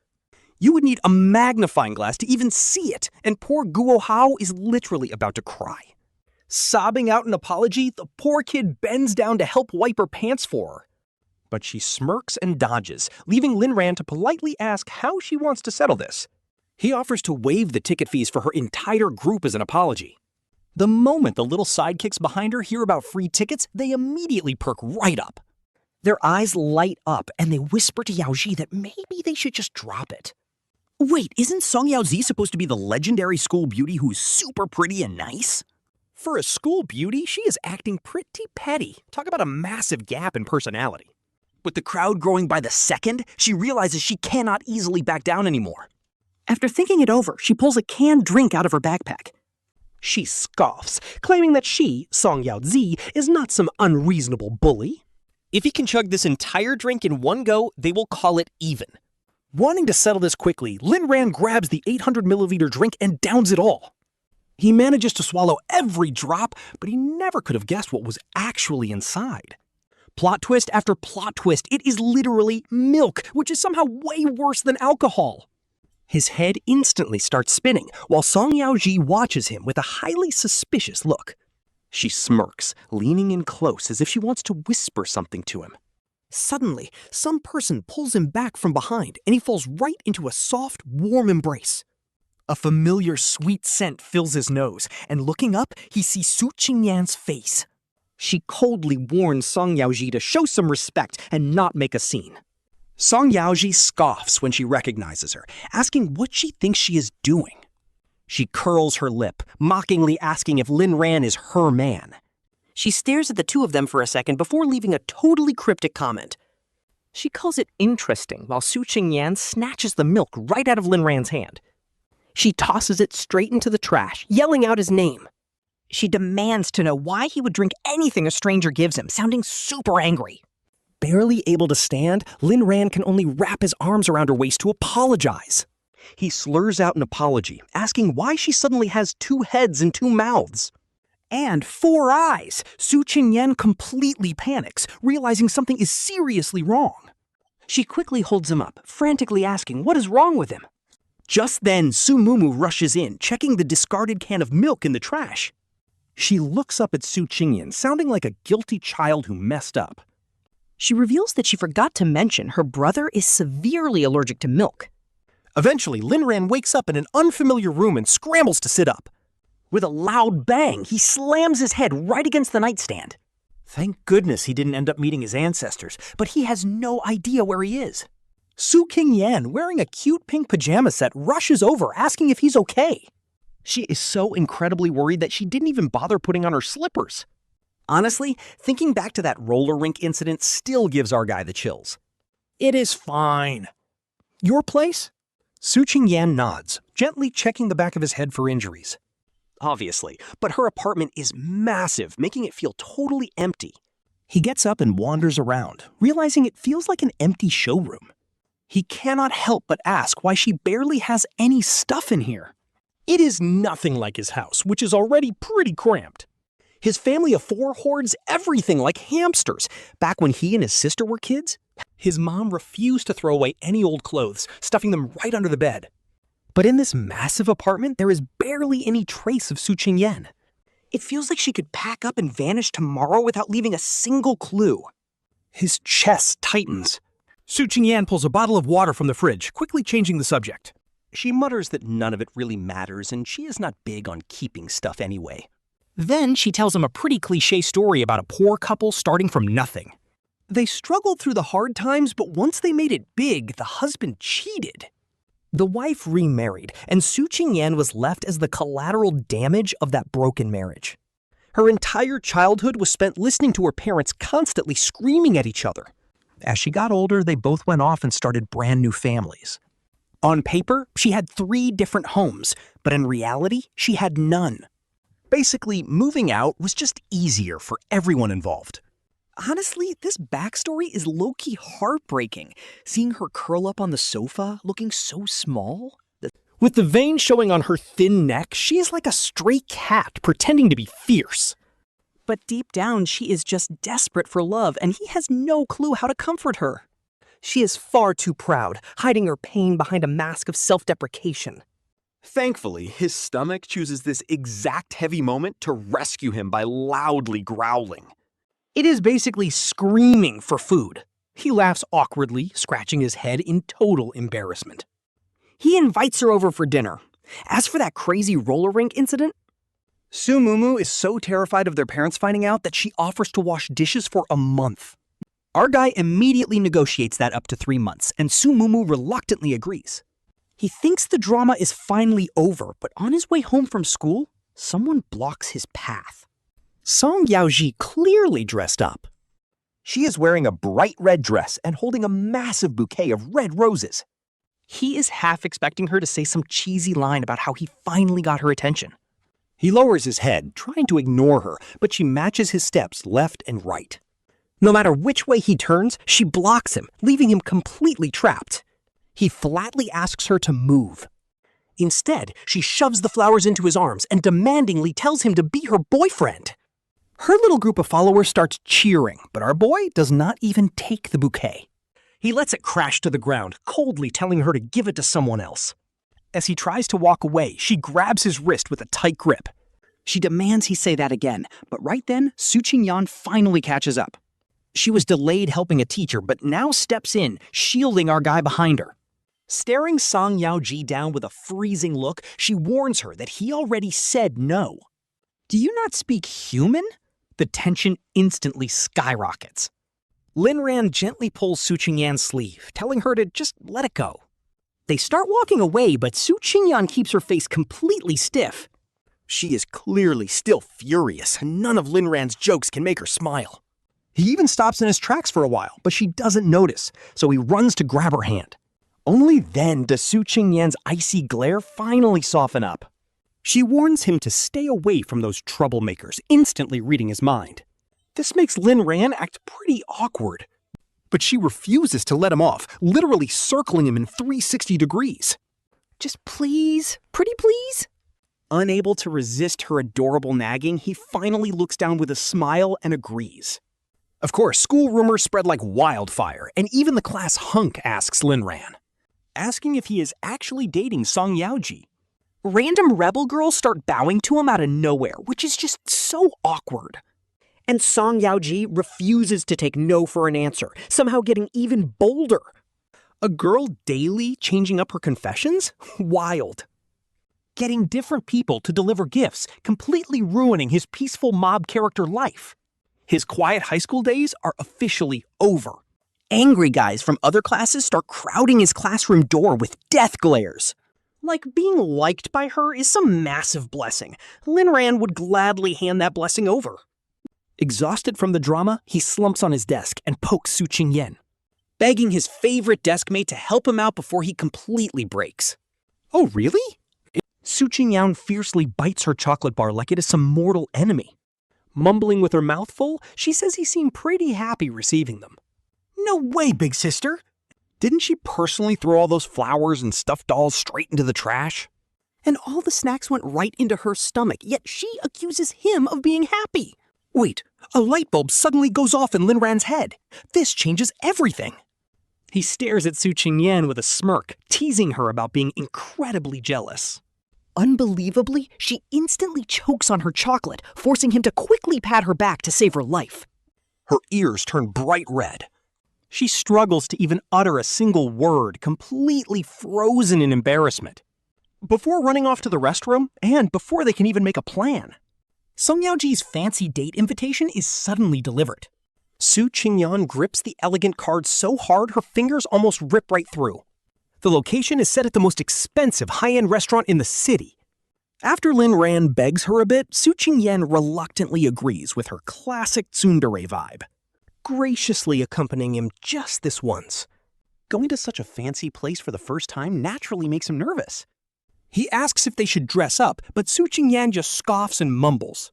You would need a magnifying glass to even see it, and poor Guo Hao is literally about to cry. Sobbing out an apology, the poor kid bends down to help wipe her pants for her. But she smirks and dodges, leaving Lin Ran to politely ask how she wants to settle this. He offers to waive the ticket fees for her entire group as an apology. The moment the little sidekicks behind her hear about free tickets, they immediately perk right up. Their eyes light up, and they whisper to Yaoji that maybe they should just drop it. Wait, isn't Song Yaozi supposed to be the legendary school beauty who's super pretty and nice? For a school beauty, she is acting pretty petty. Talk about a massive gap in personality. With the crowd growing by the second, she realizes she cannot easily back down anymore. After thinking it over, she pulls a canned drink out of her backpack. She scoffs, claiming that she, Song Yaozi, is not some unreasonable bully. If he can chug this entire drink in one go, they will call it even. Wanting to settle this quickly, Lin Ran grabs the 800-milliliter drink and downs it all. He manages to swallow every drop, but he never could have guessed what was actually inside. Plot twist after plot twist, it is literally milk, which is somehow way worse than alcohol. His head instantly starts spinning, while Song Yaoji watches him with a highly suspicious look. She smirks, leaning in close as if she wants to whisper something to him. Suddenly, some person pulls him back from behind, and he falls right into a soft, warm embrace. A familiar sweet scent fills his nose, and looking up, he sees Su Qingyan's face. She coldly warns Song Yaoji to show some respect and not make a scene. Song Yaoji scoffs when she recognizes her, asking what she thinks she is doing. She curls her lip, mockingly asking if Lin Ran is her man. She stares at the two of them for a second before leaving a totally cryptic comment. She calls it interesting while Su Qingyan snatches the milk right out of Lin Ran's hand. She tosses it straight into the trash, yelling out his name. She demands to know why he would drink anything a stranger gives him, sounding super angry. Barely able to stand, Lin Ran can only wrap his arms around her waist to apologize. He slurs out an apology, asking why she suddenly has 2 heads and 2 mouths. And 4 eyes! Su Qingyan completely panics, realizing something is seriously wrong. She quickly holds him up, frantically asking what is wrong with him. Just then, Su Mumu rushes in, checking the discarded can of milk in the trash. She looks up at Su Qingyan, sounding like a guilty child who messed up. She reveals that she forgot to mention her brother is severely allergic to milk. Eventually, Lin Ran wakes up in an unfamiliar room and scrambles to sit up. With a loud bang, he slams his head right against the nightstand. Thank goodness he didn't end up meeting his ancestors, but he has no idea where he is. Su Qingyan, wearing a cute pink pajama set, rushes over asking if he's okay. She is so incredibly worried that she didn't even bother putting on her slippers. Honestly, thinking back to that roller rink incident still gives our guy the chills. It is fine. Your place? Su Qingyan nods, gently checking the back of his head for injuries. Obviously, but her apartment is massive, making it feel totally empty. He gets up and wanders around, realizing it feels like an empty showroom. He cannot help but ask why she barely has any stuff in here. It is nothing like his house, which is already pretty cramped. His family of 4 hoards everything like hamsters. Back when he and his sister were kids, his mom refused to throw away any old clothes, stuffing them right under the bed. But in this massive apartment, there is barely any trace of Su Qingyan. It feels like she could pack up and vanish tomorrow without leaving a single clue. His chest tightens. Su Qingyan pulls a bottle of water from the fridge, quickly changing the subject. She mutters that none of it really matters, and she is not big on keeping stuff anyway. Then she tells him a pretty cliché story about a poor couple starting from nothing. They struggled through the hard times, but once they made it big, the husband cheated. The wife remarried, and Su Qingyan was left as the collateral damage of that broken marriage. Her entire childhood was spent listening to her parents constantly screaming at each other. As she got older, they both went off and started brand new families. On paper, she had 3 different homes, but in reality, she had none. Basically, moving out was just easier for everyone involved. Honestly, this backstory is low-key heartbreaking. Seeing her curl up on the sofa, looking so small. With the veins showing on her thin neck, she is like a stray cat pretending to be fierce. But deep down, she is just desperate for love, and he has no clue how to comfort her. She is far too proud, hiding her pain behind a mask of self-deprecation. Thankfully, his stomach chooses this exact heavy moment to rescue him by loudly growling. It is basically screaming for food. He laughs awkwardly, scratching his head in total embarrassment. He invites her over for dinner. As for that crazy roller rink incident, Su Mumu is so terrified of their parents finding out that she offers to wash dishes for a month. Our guy immediately negotiates that up to 3 months, and Su Mumu reluctantly agrees. he thinks the drama is finally over, but on his way home from school, someone blocks his path. Song Yaoji clearly dressed up. She is wearing a bright red dress and holding a massive bouquet of red roses. He is half expecting her to say some cheesy line about how he finally got her attention. He lowers his head, trying to ignore her, but she matches his steps left and right. No matter which way he turns, she blocks him, leaving him completely trapped. He flatly asks her to move. Instead, she shoves the flowers into his arms and demandingly tells him to be her boyfriend. Her little group of followers starts cheering, but our boy does not even take the bouquet. He lets it crash to the ground, coldly telling her to give it to someone else. As he tries to walk away, she grabs his wrist with a tight grip. She demands he say that again, but right then, Su Qingyan finally catches up. She was delayed helping a teacher, but now steps in, shielding our guy behind her. Staring Song Yaoji down with a freezing look, she warns her that he already said no. Do you not speak human? The tension instantly skyrockets. Lin Ran gently pulls Su Qingyan's sleeve, telling her to just let it go. They start walking away, but Su Qingyan keeps her face completely stiff. She is clearly still furious, and none of Lin Ran's jokes can make her smile. He even stops in his tracks for a while, but she doesn't notice, so he runs to grab her hand. Only then does Su Qingyan's icy glare finally soften up. She warns him to stay away from those troublemakers, instantly reading his mind. This makes Lin Ran act pretty awkward. But she refuses to let him off, literally circling him in 360 degrees. Just please, pretty please? Unable to resist her adorable nagging, he finally looks down with a smile and agrees. Of course, school rumors spread like wildfire, and even the class hunk asks Lin Ran, asking if he is actually dating Song Yaoji. Random rebel girls start bowing to him out of nowhere, which is just so awkward. And Song Yaoji refuses to take no for an answer, somehow getting even bolder. A girl daily changing up her confessions? Wild. Getting different people to deliver gifts, completely ruining his peaceful mob character life. His quiet high school days are officially over. Angry guys from other classes start crowding his classroom door with death glares. Like being liked by her is some massive blessing. Lin Ran would gladly hand that blessing over. Exhausted from the drama, he slumps on his desk and pokes Su Qingyan, begging his favorite deskmate to help him out before he completely breaks. Oh, really? Su Qingyan fiercely bites her chocolate bar like it is some mortal enemy. Mumbling with her mouth full, she says he seemed pretty happy receiving them. No way, big sister. Didn't she personally throw all those flowers and stuffed dolls straight into the trash? And all the snacks went right into her stomach, yet she accuses him of being happy. Wait, a light bulb suddenly goes off in Lin Ran's head. This changes everything. He stares at Su Qingyan with a smirk, teasing her about being incredibly jealous. Unbelievably, she instantly chokes on her chocolate, forcing him to quickly pat her back to save her life. Her ears turn bright red. She struggles to even utter a single word, completely frozen in embarrassment. Before running off to the restroom, and before they can even make a plan, Song Yaoji's fancy date invitation is suddenly delivered. Su Qingyan grips the elegant card so hard her fingers almost rip right through. The location is set at the most expensive high-end restaurant in the city. After Lin Ran begs her a bit, Su Qingyan reluctantly agrees with her classic tsundere vibe, graciously accompanying him just this once. Going to such a fancy place for the first time naturally makes him nervous. He asks if they should dress up, but Su Qingyan just scoffs and mumbles,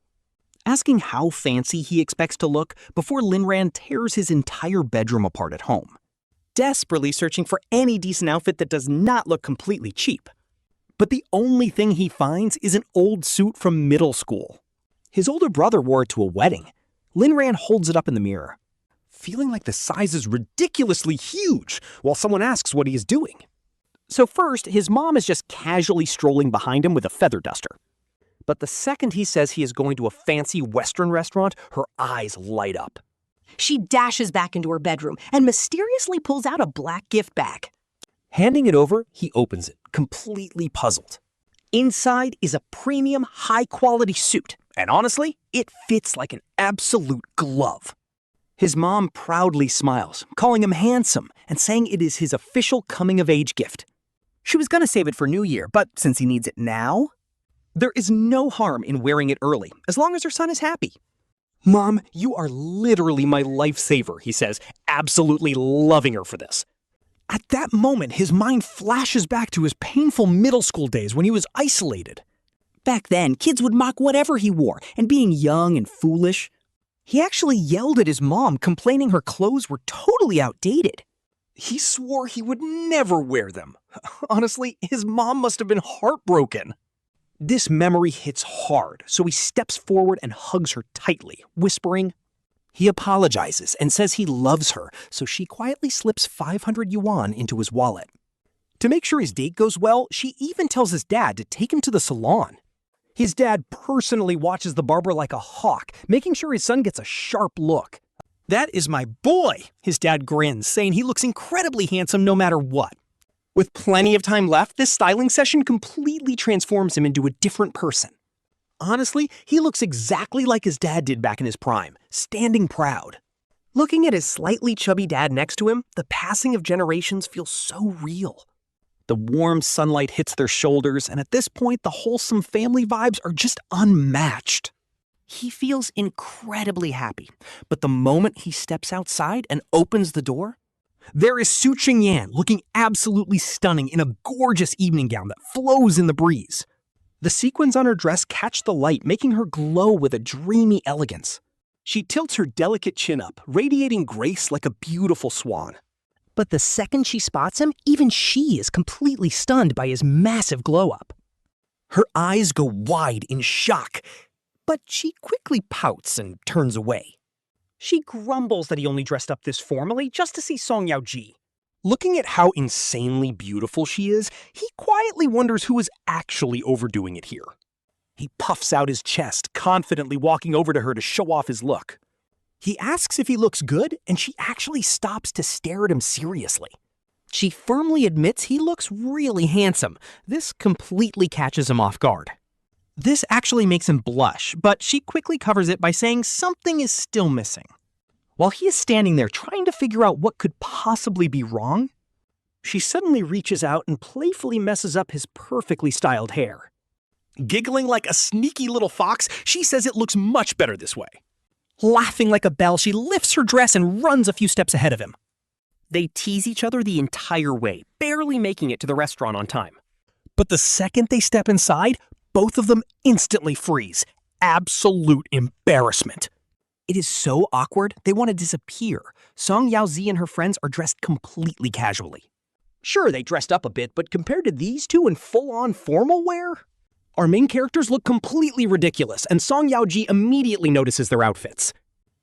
asking how fancy he expects to look before Lin Ran tears his entire bedroom apart at home, desperately searching for any decent outfit that does not look completely cheap. But the only thing he finds is an old suit from middle school. His older brother wore it to a wedding. Lin Ran holds it up in the mirror, feeling like the size is ridiculously huge, while someone asks what he is doing. So first, his mom is just casually strolling behind him with a feather duster. But the second he says he is going to a fancy Western restaurant, her eyes light up. She dashes back into her bedroom and mysteriously pulls out a black gift bag. Handing it over, he opens it, completely puzzled. Inside is a premium, high-quality suit, and honestly, it fits like an absolute glove. His mom proudly smiles, calling him handsome and saying it is his official coming-of-age gift. She was gonna save it for New Year, but since he needs it now, there is no harm in wearing it early, as long as her son is happy. Mom, you are literally my lifesaver, he says, absolutely loving her for this. At that moment, his mind flashes back to his painful middle school days when he was isolated. Back then, kids would mock whatever he wore, and being young and foolish. He actually yelled at his mom, complaining her clothes were totally outdated. He swore he would never wear them. Honestly, his mom must have been heartbroken. This memory hits hard, so he steps forward and hugs her tightly, whispering. He apologizes and says he loves her, so she quietly slips 500 yuan into his wallet. To make sure his date goes well, she even tells his dad to take him to the salon. His dad personally watches the barber like a hawk, making sure his son gets a sharp look. That is my boy, his dad grins, saying he looks incredibly handsome no matter what. With plenty of time left, this styling session completely transforms him into a different person. Honestly, he looks exactly like his dad did back in his prime, standing proud. Looking at his slightly chubby dad next to him, the passing of generations feels so real. The warm sunlight hits their shoulders, and at this point, the wholesome family vibes are just unmatched. He feels incredibly happy, but the moment he steps outside and opens the door, there is Su Qingyan looking absolutely stunning in a gorgeous evening gown that flows in the breeze. The sequins on her dress catch the light, making her glow with a dreamy elegance. She tilts her delicate chin up, radiating grace like a beautiful swan. But the second she spots him, even she is completely stunned by his massive glow-up. Her eyes go wide in shock, but she quickly pouts and turns away. She grumbles that he only dressed up this formally just to see Song Yaoji. Looking at how insanely beautiful she is, he quietly wonders who is actually overdoing it here. He puffs out his chest, confidently walking over to her to show off his look. He asks if he looks good, and she actually stops to stare at him seriously. She firmly admits he looks really handsome. This completely catches him off guard. This actually makes him blush, but she quickly covers it by saying something is still missing. While he is standing there trying to figure out what could possibly be wrong, she suddenly reaches out and playfully messes up his perfectly styled hair. Giggling like a sneaky little fox, she says it looks much better this way. Laughing like a belle, she lifts her dress and runs a few steps ahead of him. They tease each other the entire way, barely making it to the restaurant on time. But the second they step inside, both of them instantly freeze. Absolute embarrassment. It is so awkward, they want to disappear. Song Yaozi and her friends are dressed completely casually. Sure, they dressed up a bit, but compared to these two in full-on formal wear? Our main characters look completely ridiculous, and Song Yaoji immediately notices their outfits.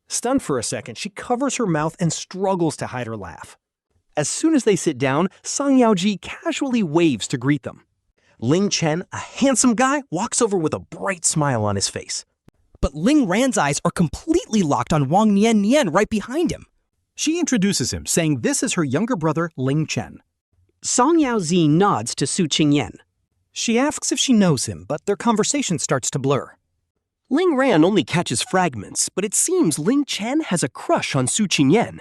Stunned for a second, she covers her mouth and struggles to hide her laugh. As soon as they sit down, Song Yaoji casually waves to greet them. Ling Chen, a handsome guy, walks over with a bright smile on his face. But Lin Ran's eyes are completely locked on Wang Nian right behind him. She introduces him, saying this is her younger brother, Ling Chen. Song Yaozi nods to Su Qingyan. She asks if she knows him, but their conversation starts to blur. Lin Ran only catches fragments, but it seems Ling Chen has a crush on Su Qingyan.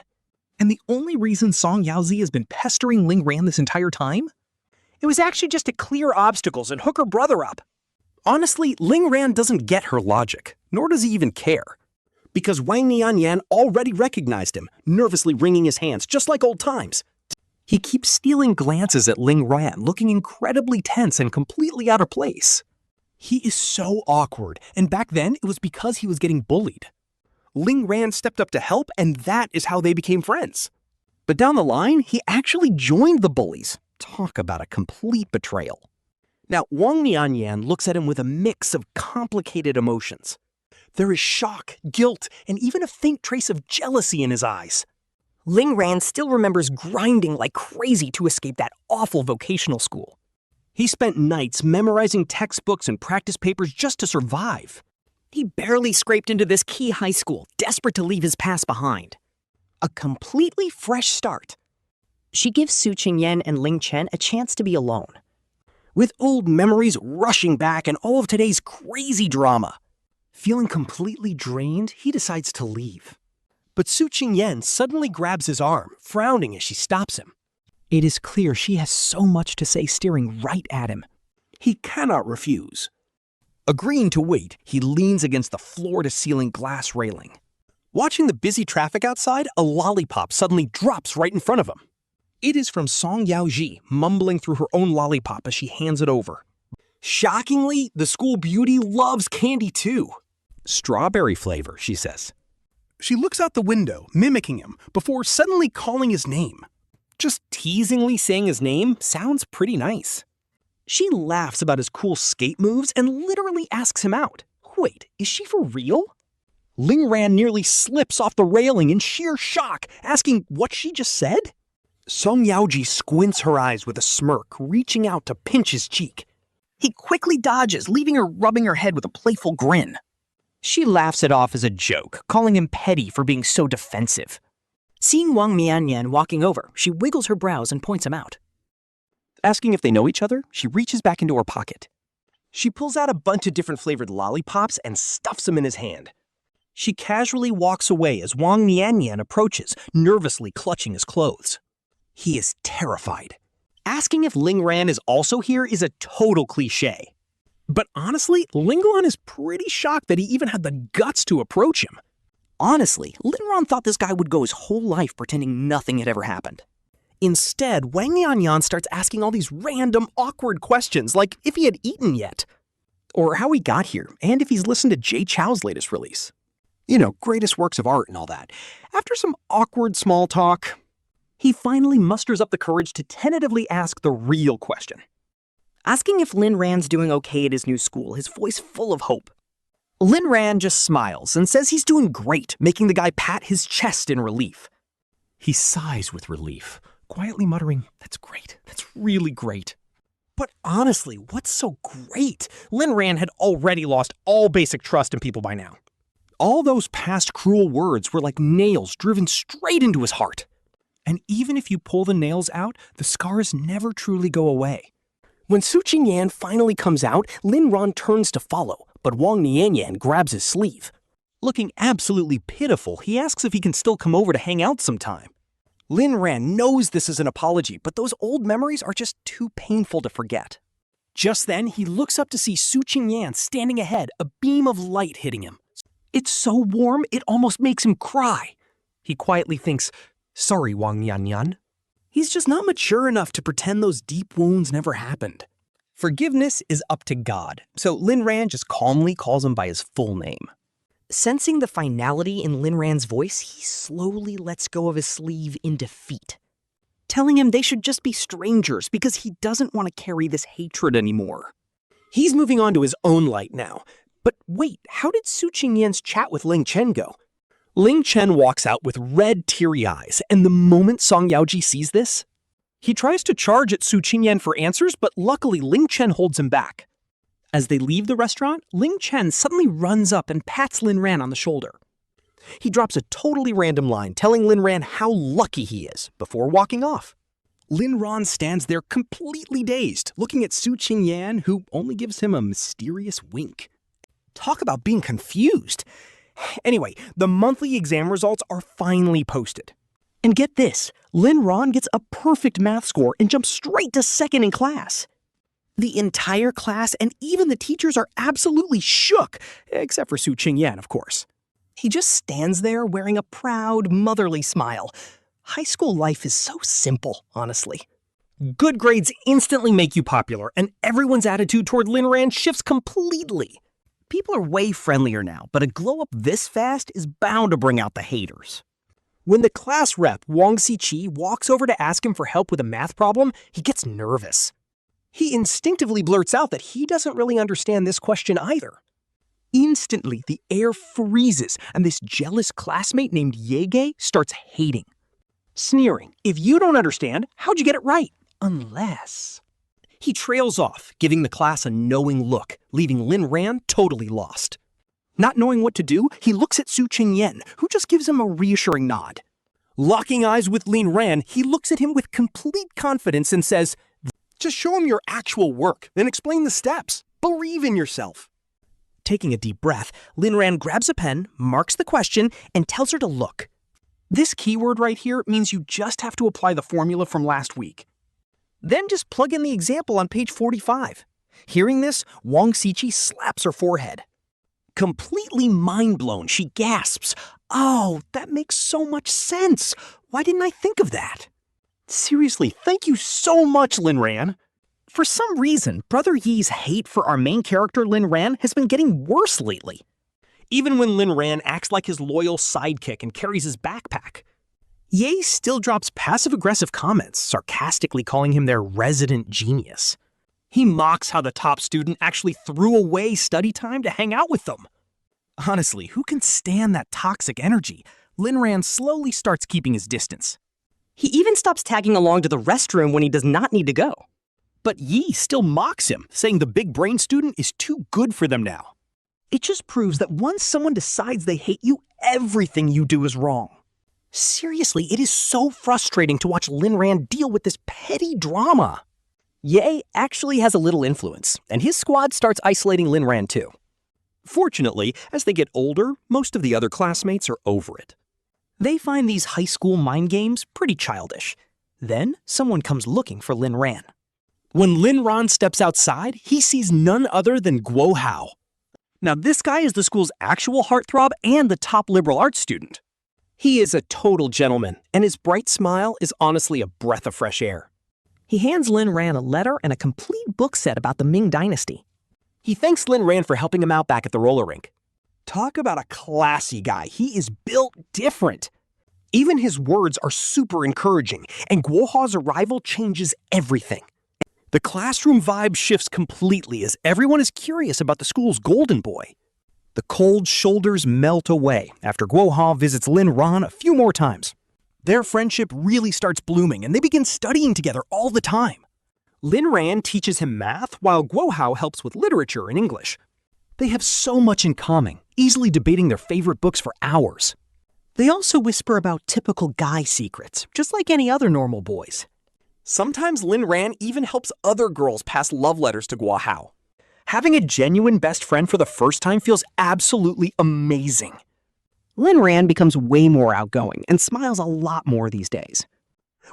And the only reason Song Yaozi has been pestering Lin Ran this entire time? It was actually just to clear obstacles and hook her brother up. Honestly, Lin Ran doesn't get her logic, nor does he even care. Because Wang Nianyan already recognized him, nervously wringing his hands, just like old times. He keeps stealing glances at Lin Ran, looking incredibly tense and completely out of place. He is so awkward, and back then it was because he was getting bullied. Lin Ran stepped up to help, and that is how they became friends. But down the line, he actually joined the bullies. Talk about a complete betrayal. Now, Wang Nianyan looks at him with a mix of complicated emotions. There is shock, guilt, and even a faint trace of jealousy in his eyes. Lin Ran still remembers grinding like crazy to escape that awful vocational school. He spent nights memorizing textbooks and practice papers just to survive. He barely scraped into this key high school, desperate to leave his past behind. A completely fresh start. She gives Su Qingyan and Ling Chen a chance to be alone. With old memories rushing back and all of today's crazy drama. Feeling completely drained, he decides to leave. But Su Qingyan suddenly grabs his arm, frowning as she stops him. It is clear she has so much to say, staring right at him. He cannot refuse. Agreeing to wait, he leans against the floor-to-ceiling glass railing. Watching the busy traffic outside, a lollipop suddenly drops right in front of him. It is from Song Yaoji, mumbling through her own lollipop as she hands it over. Shockingly, the school beauty loves candy too. Strawberry flavor, she says. She looks out the window, mimicking him, before suddenly calling his name. Just teasingly saying his name sounds pretty nice. She laughs about his cool skate moves and literally asks him out. Wait, is she for real? Lin Ran nearly slips off the railing in sheer shock, asking what she just said. Song Yaoji squints her eyes with a smirk, reaching out to pinch his cheek. He quickly dodges, leaving her rubbing her head with a playful grin. She laughs it off as a joke, calling him petty for being so defensive. Seeing Wang Mianyan walking over, she wiggles her brows and points him out. Asking if they know each other, she reaches back into her pocket. She pulls out a bunch of different flavored lollipops and stuffs them in his hand. She casually walks away as Wang Nianyan approaches, nervously clutching his clothes. He is terrified. Asking if Lin Ran is also here is a total cliché. But honestly, Lin Ran is pretty shocked that he even had the guts to approach him. Honestly, Lin Ran thought this guy would go his whole life pretending nothing had ever happened. Instead, Wang Nianyan starts asking all these random, awkward questions, like if he had eaten yet, or how he got here, and if he's listened to Jay Chou's latest release. You know, greatest works of art and all that. After some awkward small talk, he finally musters up the courage to tentatively ask the real question. Asking if Lin Ran's doing okay at his new school, his voice full of hope. Lin Ran just smiles and says he's doing great, making the guy pat his chest in relief. He sighs with relief, quietly muttering, "That's great, that's really great." But honestly, what's so great? Lin Ran had already lost all basic trust in people by now. All those past cruel words were like nails driven straight into his heart. And even if you pull the nails out, the scars never truly go away. When Su Qingyan finally comes out, Lin Ran turns to follow, but Wang Nianyan grabs his sleeve. Looking absolutely pitiful, he asks if he can still come over to hang out sometime. Lin Ran knows this is an apology, but those old memories are just too painful to forget. Just then, he looks up to see Su Qingyan standing ahead, a beam of light hitting him. It's so warm, it almost makes him cry. He quietly thinks, "Sorry, Wang Nianyan." He's just not mature enough to pretend those deep wounds never happened. Forgiveness is up to God, so Lin Ran just calmly calls him by his full name. Sensing the finality in Lin Ran's voice, he slowly lets go of his sleeve in defeat, telling him they should just be strangers because he doesn't want to carry this hatred anymore. He's moving on to his own light now. But wait, how did Su Qingyan's chat with Ling Chen go? Ling Chen walks out with red, teary eyes, and the moment Song Yaoji sees this, he tries to charge at Su Qingyan for answers, but luckily Ling Chen holds him back. As they leave the restaurant, Ling Chen suddenly runs up and pats Lin Ran on the shoulder. He drops a totally random line telling Lin Ran how lucky he is before walking off. Lin Ran stands there completely dazed, looking at Su Qingyan, who only gives him a mysterious wink. Talk about being confused. Anyway, the monthly exam results are finally posted. And get this, Lin Ran gets a perfect math score and jumps straight to second in class. The entire class and even the teachers are absolutely shook, Except for Su Qingyan, of course. He just stands there wearing a proud, motherly smile. High school life is so simple, honestly. Good grades instantly make you popular, and everyone's attitude toward Lin Ran shifts completely. People are way friendlier now, but a glow-up this fast is bound to bring out the haters. When the class rep, Wang Xiqi, walks over to ask him for help with a math problem, he gets nervous. He instinctively blurts out that he doesn't really understand this question either. Instantly, the air freezes, and this jealous classmate named Yege starts hating. Sneering, "If you don't understand, how'd you get it right? Unless..." He trails off, giving the class a knowing look, leaving Lin Ran totally lost. Not knowing what to do, he looks at Su Qingyan, who just gives him a reassuring nod. Locking eyes with Lin Ran, he looks at him with complete confidence and says, "Just show him your actual work, then explain the steps. Believe in yourself." Taking a deep breath, Lin Ran grabs a pen, marks the question, and tells her to look. This keyword right here means you just have to apply the formula from last week. Then just plug in the example on page 45. Hearing this, Wang Xiqi slaps her forehead. Completely mind-blown, she gasps, "Oh, that makes so much sense. Why didn't I think of that?" Seriously, thank you so much, Lin Ran. For some reason, Brother Yi's hate for our main character, Lin Ran, has been getting worse lately. Even when Lin Ran acts like his loyal sidekick and carries his backpack, Ye still drops passive-aggressive comments, sarcastically calling him their resident genius. He mocks how the top student actually threw away study time to hang out with them. Honestly, who can stand that toxic energy? Lin Ran slowly starts keeping his distance. He even stops tagging along to the restroom when he does not need to go. But Yi still mocks him, saying the big brain student is too good for them now. It just proves that once someone decides they hate you, everything you do is wrong. Seriously, it is so frustrating to watch Lin Ran deal with this petty drama. Ye actually has a little influence, and his squad starts isolating Lin Ran too. Fortunately, as they get older, most of the other classmates are over it. They find these high school mind games pretty childish. Then, someone comes looking for Lin Ran. When Lin Ran steps outside, he sees none other than Guo Hao. Now, this guy is the school's actual heartthrob and the top liberal arts student. He is a total gentleman, and his bright smile is honestly a breath of fresh air. He hands Lin Ran a letter and a complete book set about the Ming Dynasty. He thanks Lin Ran for helping him out back at the roller rink. Talk about a classy guy. He is built different. Even his words are super encouraging, and Guo Hao's arrival changes everything. The classroom vibe shifts completely as everyone is curious about the school's golden boy. The cold shoulders melt away after Guo Hao visits Lin Ran a few more times. Their friendship really starts blooming, and they begin studying together all the time. Lin Ran teaches him math, while Guo Hao helps with literature and English. They have so much in common, easily debating their favorite books for hours. They also whisper about typical guy secrets, just like any other normal boys. Sometimes Lin Ran even helps other girls pass love letters to Guo Hao. Having a genuine best friend for the first time feels absolutely amazing. Lin Ran becomes way more outgoing and smiles a lot more these days.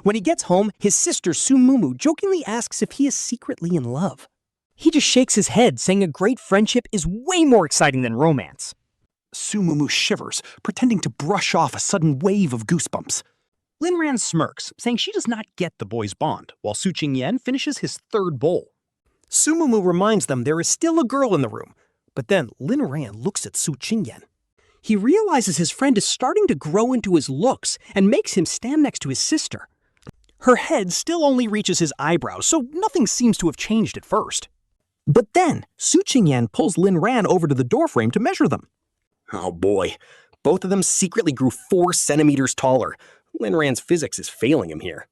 When he gets home, his sister Su Mumu jokingly asks if he is secretly in love. He just shakes his head, saying a great friendship is way more exciting than romance. Su Mumu shivers, pretending to brush off a sudden wave of goosebumps. Lin Ran smirks, saying she does not get the boys' bond, while Su Qingyan finishes his third bowl. Su Mumu reminds them there is still a girl in the room, but then Lin Ran looks at Su Qingyan. He realizes his friend is starting to grow into his looks and makes him stand next to his sister. Her head still only reaches his eyebrows, so nothing seems to have changed at first. But then, Su Qingyan pulls Lin Ran over to the doorframe to measure them. Oh boy, both of them secretly grew 4 centimeters taller. Lin Ran's physics is failing him here.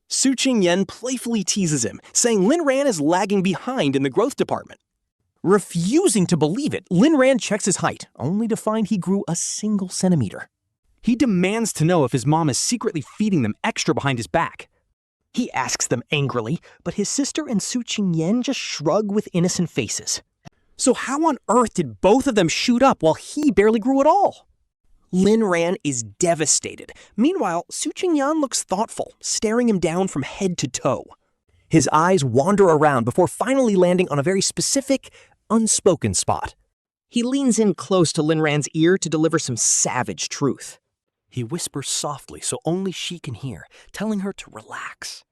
Su Qingyan playfully teases him, saying Lin Ran is lagging behind in the growth department. Refusing to believe it, Lin Ran checks his height, only to find he grew a single centimeter. He demands to know if his mom is secretly feeding them extra behind his back. He asks them angrily, but his sister and Su Qingyan just shrug with innocent faces. So how on earth did both of them shoot up while he barely grew at all? Lin Ran is devastated. Meanwhile, Su Qingyan looks thoughtful, staring him down from head to toe. His eyes wander around before finally landing on a very specific, unspoken spot. He leans in close to Lin Ran's ear to deliver some savage truth. He whispers softly so only she can hear, telling her to relax.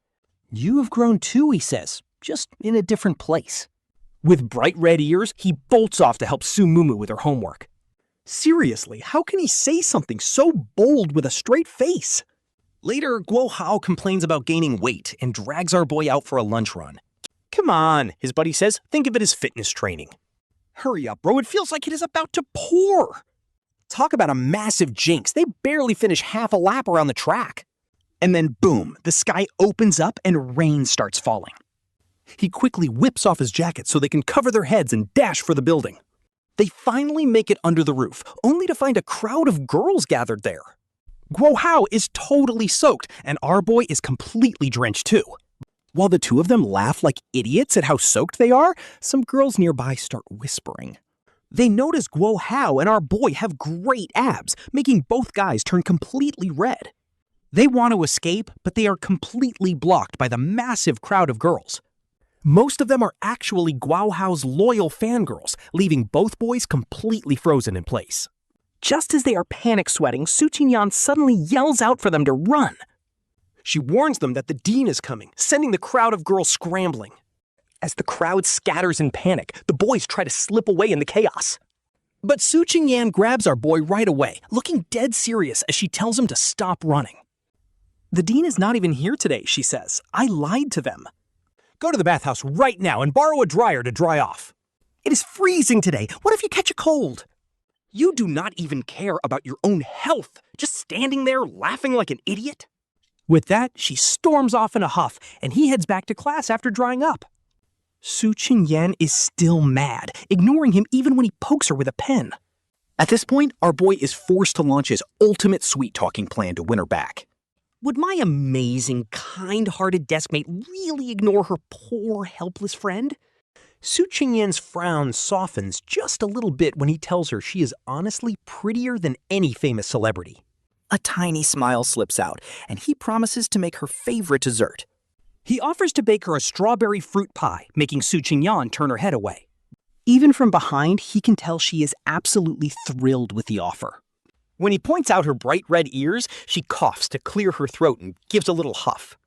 You have grown too, he says, just in a different place. With bright red ears, he bolts off to help Su Mumu with her homework. Seriously, how can he say something so bold with a straight face? Later, Guo Hao complains about gaining weight and drags our boy out for a lunch run. Come on, his buddy says, think of it as fitness training. Hurry up, bro, it feels like it is about to pour. Talk about a massive jinx, they barely finish half a lap around the track. And then boom, the sky opens up and rain starts falling. He quickly whips off his jacket so they can cover their heads and dash for the building. They finally make it under the roof, only to find a crowd of girls gathered there. Guo Hao is totally soaked, and our boy is completely drenched too. While the two of them laugh like idiots at how soaked they are, some girls nearby start whispering. They notice Guo Hao and our boy have great abs, making both guys turn completely red. They want to escape, but they are completely blocked by the massive crowd of girls. Most of them are actually Guo Hao's loyal fangirls, leaving both boys completely frozen in place. Just as they are panic sweating, Su Qingyan suddenly yells out for them to run. She warns them that the dean is coming, sending the crowd of girls scrambling. As the crowd scatters in panic, the boys try to slip away in the chaos. But Su Qingyan grabs our boy right away, looking dead serious as she tells him to stop running. The dean is not even here today, she says. I lied to them. Go to the bathhouse right now and borrow a dryer to dry off. It is freezing today. What if you catch a cold? You do not even care about your own health, just standing there laughing like an idiot. With that, she storms off in a huff, and he heads back to class after drying up. Su Qingyan is still mad, ignoring him even when he pokes her with a pen. At this point, our boy is forced to launch his ultimate sweet-talking plan to win her back. Would my amazing, kind-hearted deskmate really ignore her poor, helpless friend? Su Qingyan's frown softens just a little bit when he tells her she is honestly prettier than any famous celebrity. A tiny smile slips out, and he promises to make her favorite dessert. He offers to bake her a strawberry fruit pie, making Su Qingyan turn her head away. Even from behind, he can tell she is absolutely thrilled with the offer. When he points out her bright red ears, she coughs to clear her throat and gives a little huff.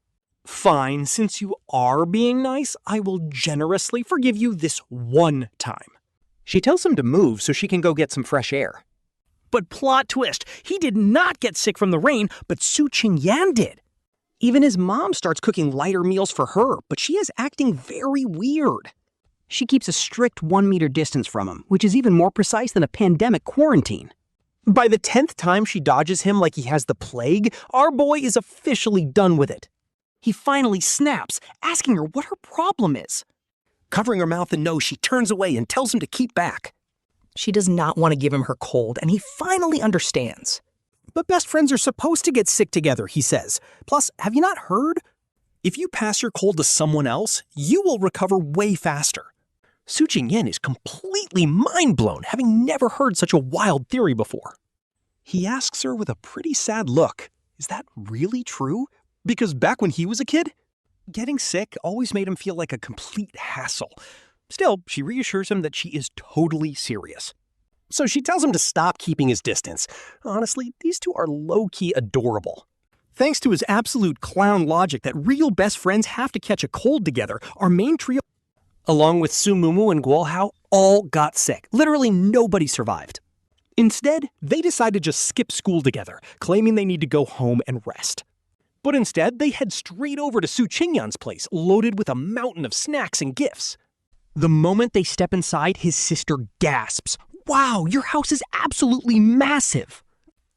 Fine, since you are being nice, I will generously forgive you this one time. She tells him to move so she can go get some fresh air. But plot twist, he did not get sick from the rain, but Su Qingyan did. Even his mom starts cooking lighter meals for her, but she is acting very weird. She keeps a strict 1 meter distance from him, which is even more precise than a pandemic quarantine. By the 10th time she dodges him like he has the plague, our boy is officially done with it. He finally snaps, asking her what her problem is. Covering her mouth and nose, she turns away and tells him to keep back. She does not want to give him her cold, and he finally understands. but best friends are supposed to get sick together, he says. Plus, have you not heard? If you pass your cold to someone else, you will recover way faster. Su Qingyan is completely mind-blown, having never heard such a wild theory before. He asks her with a pretty sad look, is that really true? Because back when he was a kid, getting sick always made him feel like a complete hassle. Still, she reassures him that she is totally serious. So she tells him to stop keeping his distance. Honestly, these two are low-key adorable. Thanks to his absolute clown logic that real best friends have to catch a cold together, our main trio, along with Su Mumu and Guo Hao, all got sick. Literally nobody survived. Instead, they decide to just skip school together, claiming they need to go home and rest. But instead, they head straight over to Su Qingyan's place, loaded with a mountain of snacks and gifts. The moment they step inside, his sister gasps, "Wow, your house is absolutely massive!"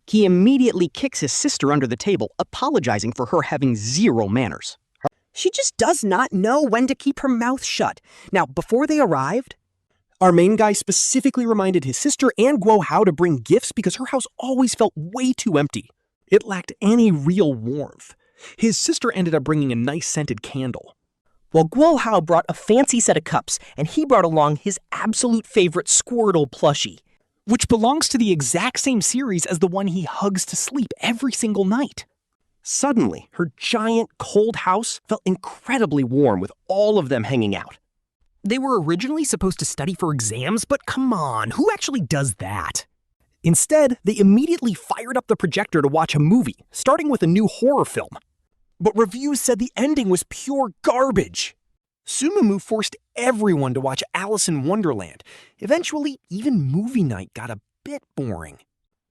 He immediately kicks his sister under the table, apologizing for her having zero manners. She just does not know when to keep her mouth shut. Now, before they arrived, our main guy specifically reminded his sister and Guo Hao to bring gifts because her house always felt way too empty. It lacked any real warmth. His sister ended up bringing a nice scented candle, while Guo Hao brought a fancy set of cups, and he brought along his absolute favorite Squirtle plushie, which belongs to the exact same series as the one he hugs to sleep every single night. Suddenly, her giant, cold house felt incredibly warm with all of them hanging out. They were originally supposed to study for exams, but come on, who actually does that? Instead, they immediately fired up the projector to watch a movie, starting with a new horror film. But reviews said the ending was pure garbage. Su Mumu forced everyone to watch Alice in Wonderland. Eventually, even movie night got a bit boring.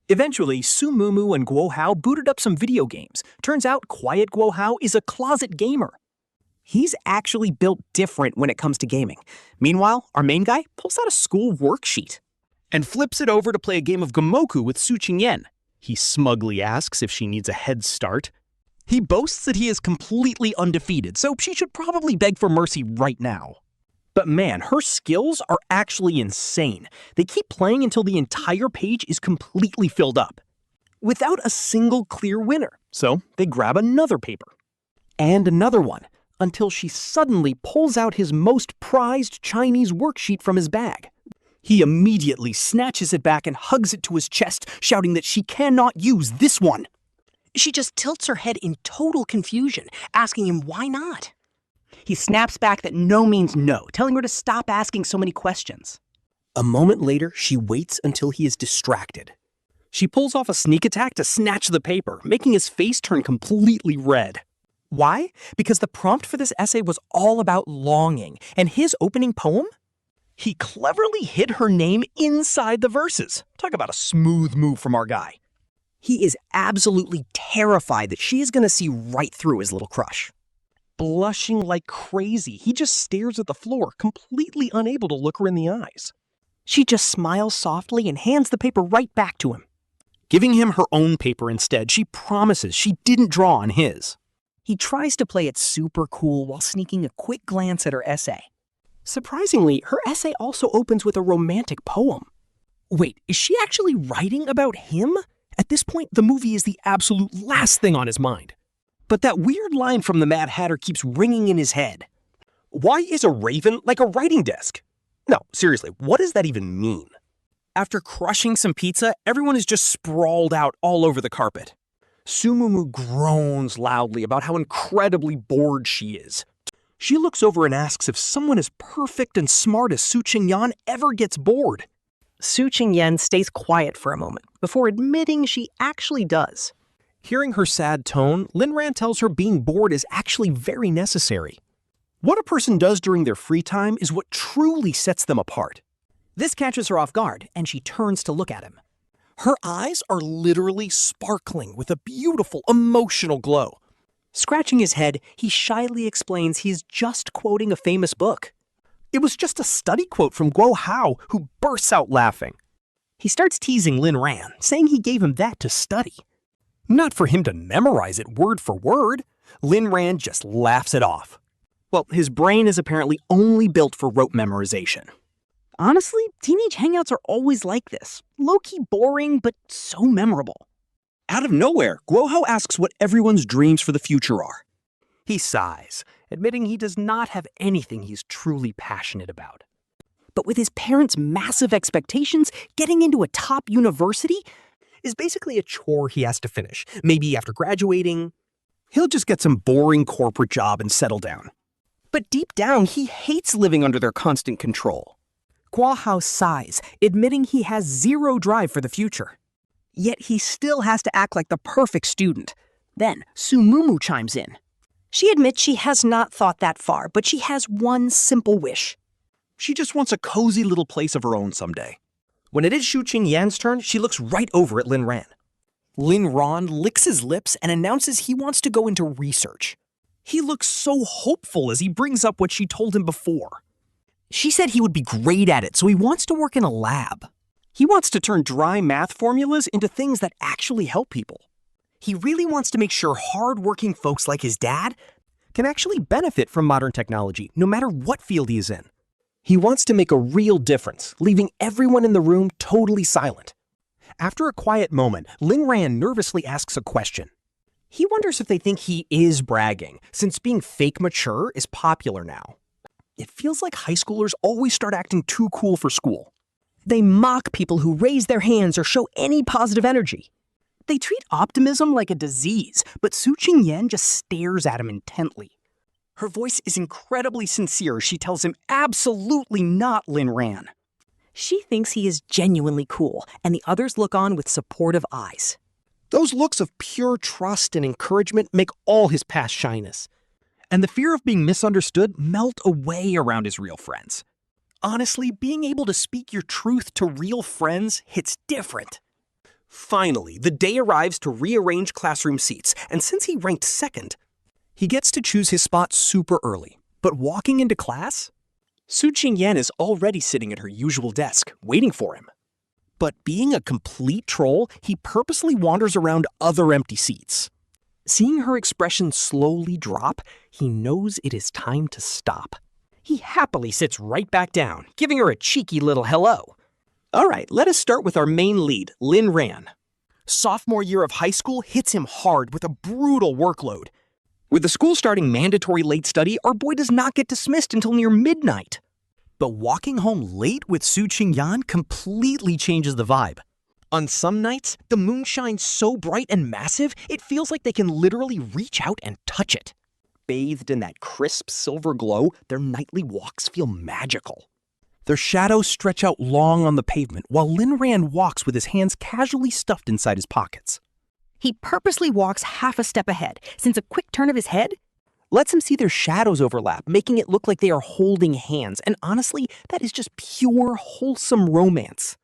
Eventually, Su Mumu and Guo Hao booted up some video games. Turns out Quiet Guo Hao is a closet gamer. he's actually built different when it comes to gaming. Meanwhile, our main guy pulls out a school worksheet and flips it over to play a game of Gomoku with Su Qingyan. He smugly asks if she needs a head start. He boasts that he is completely undefeated, so she should probably beg for mercy right now. But man, her skills are actually insane. They keep playing until the entire page is completely filled up, without a single clear winner. So they grab another paper, and another one, until she suddenly pulls out his most prized Chinese worksheet from his bag. He immediately snatches it back and hugs it to his chest, shouting that she cannot use this one. She just tilts her head in total confusion, asking him why not. He snaps back that no means no, telling her to stop asking so many questions. A moment later, she waits until he is distracted. She pulls off a sneak attack to snatch the paper, making his face turn completely red. Why? Because the prompt for this essay was all about longing, and his opening poem? He cleverly hid her name inside the verses. Talk about a smooth move from our guy. He is absolutely terrified that she is going to see right through his little crush. Blushing like crazy, he just stares at the floor, completely unable to look her in the eyes. She just smiles softly and hands the paper right back to him. Giving him her own paper instead, she promises she didn't draw on his. He tries to play it super cool while sneaking a quick glance at her essay. Surprisingly, her essay also opens with a romantic poem. Wait, is she actually writing about him? At this point, the movie is the absolute last thing on his mind. But that weird line from the Mad Hatter keeps ringing in his head. Why is a raven like a writing desk? No, seriously, what does that even mean? After crushing some pizza, everyone is just sprawled out all over the carpet. Su Mumu groans loudly about how incredibly bored she is. She looks over and asks if someone as perfect and smart as Su Qingyan ever gets bored. Su Qingyan stays quiet for a moment before admitting she actually does. Hearing her sad tone, Lin Ran tells her being bored is actually very necessary. What a person does during their free time is what truly sets them apart. This catches her off guard, and she turns to look at him. Her eyes are literally sparkling with a beautiful, emotional glow. Scratching his head, he shyly explains he's just quoting a famous book. It was just a study quote from Guo Hao, who bursts out laughing. He starts teasing Lin Ran, saying he gave him that to study. Not for him to memorize it word for word. Lin Ran just laughs it off. Well, his brain is apparently only built for rote memorization. Honestly, teenage hangouts are always like this. Low-key boring, but so memorable. Out of nowhere, Guohao asks what everyone's dreams for the future are. He sighs, admitting he does not have anything he's truly passionate about. But with his parents' massive expectations, getting into a top university is basically a chore he has to finish. Maybe after graduating, he'll just get some boring corporate job and settle down. But deep down, he hates living under their constant control. Guohao sighs, admitting he has zero drive for the future. Yet he still has to act like the perfect student. Then Su Mumu chimes in. She admits she has not thought that far, but she has one simple wish. She just wants a cozy little place of her own someday. When it is Su Qingyan's turn, she looks right over at Lin Ran. Lin Ran licks his lips and announces he wants to go into research. He looks so hopeful as he brings up what she told him before. She said he would be great at it, so he wants to work in a lab. He wants to turn dry math formulas into things that actually help people. He really wants to make sure hard-working folks like his dad can actually benefit from modern technology, no matter what field he is in. He wants to make a real difference, leaving everyone in the room totally silent. After a quiet moment, Lin Ran nervously asks a question. He wonders if they think he is bragging, since being fake mature is popular now. It feels like high schoolers always start acting too cool for school. They mock people who raise their hands or show any positive energy. They treat optimism like a disease, but Su Qingyan just stares at him intently. Her voice is incredibly sincere. She tells him absolutely not Lin Ran. She thinks he is genuinely cool, and the others look on with supportive eyes. Those looks of pure trust and encouragement make all his past shyness, and the fear of being misunderstood melt away around his real friends. Honestly, being able to speak your truth to real friends hits different. Finally, the day arrives to rearrange classroom seats, and since he ranked second, he gets to choose his spot super early. But walking into class, Su Qingyan is already sitting at her usual desk, waiting for him. But being a complete troll, he purposely wanders around other empty seats. Seeing her expression slowly drop, he knows it is time to stop. He happily sits right back down, giving her a cheeky little hello. All right, let us start with our main lead, Lin Ran. Sophomore year of high school hits him hard with a brutal workload. With the school starting mandatory late study, our boy does not get dismissed until near midnight. But walking home late with Su Qingyan completely changes the vibe. On some nights, the moon shines so bright and massive, it feels like they can literally reach out and touch it. Bathed in that crisp silver glow, their nightly walks feel magical. Their shadows stretch out long on the pavement while Lin Ran walks with his hands casually stuffed inside his pockets. He purposely walks half a step ahead, since a quick turn of his head lets him see their shadows overlap, making it look like they are holding hands, and honestly, that is just pure, wholesome romance.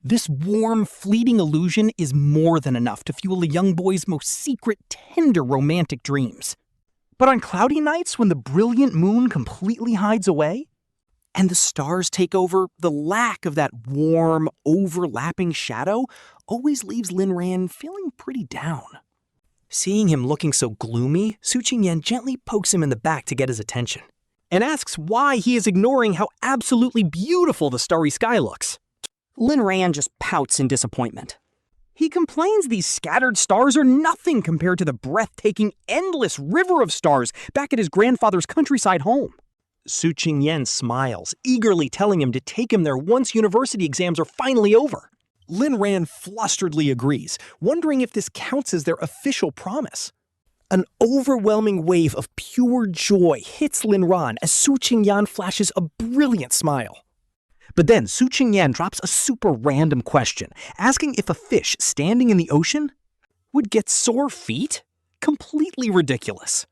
This warm, fleeting illusion is more than enough to fuel a young boy's most secret, tender romantic dreams. But on cloudy nights, when the brilliant moon completely hides away, and the stars take over, the lack of that warm, overlapping shadow always leaves Lin Ran feeling pretty down. Seeing him looking so gloomy, Su Qingyan gently pokes him in the back to get his attention, and asks why he is ignoring how absolutely beautiful the starry sky looks. Lin Ran just pouts in disappointment. He complains these scattered stars are nothing compared to the breathtaking, endless river of stars back at his grandfather's countryside home. Su Qingyan smiles, eagerly telling him to take him there once university exams are finally over. Lin Ran flusteredly agrees, wondering if this counts as their official promise. An overwhelming wave of pure joy hits Lin Ran as Su Qingyan flashes a brilliant smile. But then Su Qingyan drops a super random question, asking if a fish standing in the ocean would get sore feet? Completely ridiculous.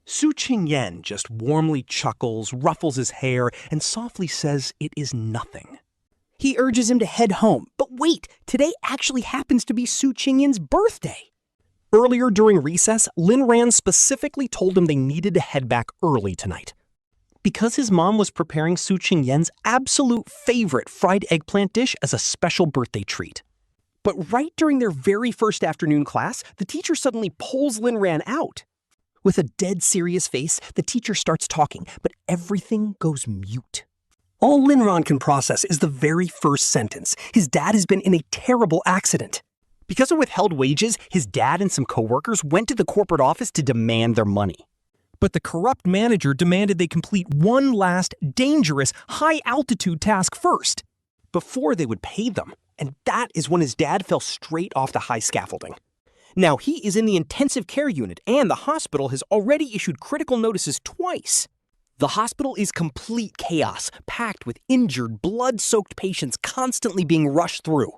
Su Qingyan just warmly chuckles, ruffles his hair, and softly says it is nothing. He urges him to head home, but wait, today actually happens to be Su Qingyan's birthday. Earlier during recess, Lin Ran specifically told him they needed to head back early tonight, because his mom was preparing Su Qingyan's absolute favorite fried eggplant dish as a special birthday treat. But right during their very first afternoon class, the teacher suddenly pulls Lin Ran out. With a dead serious face, the teacher starts talking, but everything goes mute. All Lin Ran can process is the very first sentence. His dad has been in a terrible accident. Because of withheld wages, his dad and some coworkers went to the corporate office to demand their money. But the corrupt manager demanded they complete one last, dangerous, high-altitude task first, before they would pay them. And that is when his dad fell straight off the high scaffolding. Now he is in the intensive care unit, and the hospital has already issued critical notices twice. The hospital is complete chaos, packed with injured, blood-soaked patients constantly being rushed through.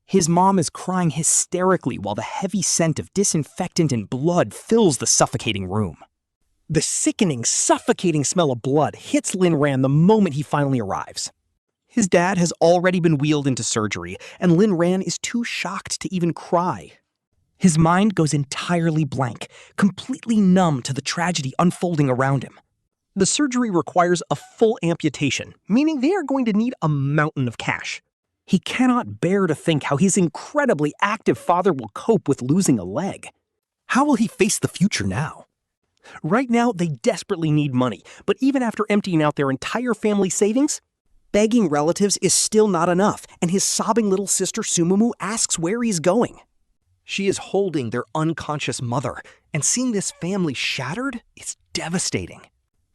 His mom is crying hysterically while the heavy scent of disinfectant and blood fills the suffocating room. The sickening, suffocating smell of blood hits Lin Ran the moment he finally arrives. His dad has already been wheeled into surgery, and Lin Ran is too shocked to even cry. His mind goes entirely blank, completely numb to the tragedy unfolding around him. The surgery requires a full amputation, meaning they are going to need a mountain of cash. He cannot bear to think how his incredibly active father will cope with losing a leg. How will he face the future now? Right now, they desperately need money, but even after emptying out their entire family savings, begging relatives is still not enough, and his sobbing little sister Sumumu asks where he's going. She is holding their unconscious mother, and seeing this family shattered is devastating.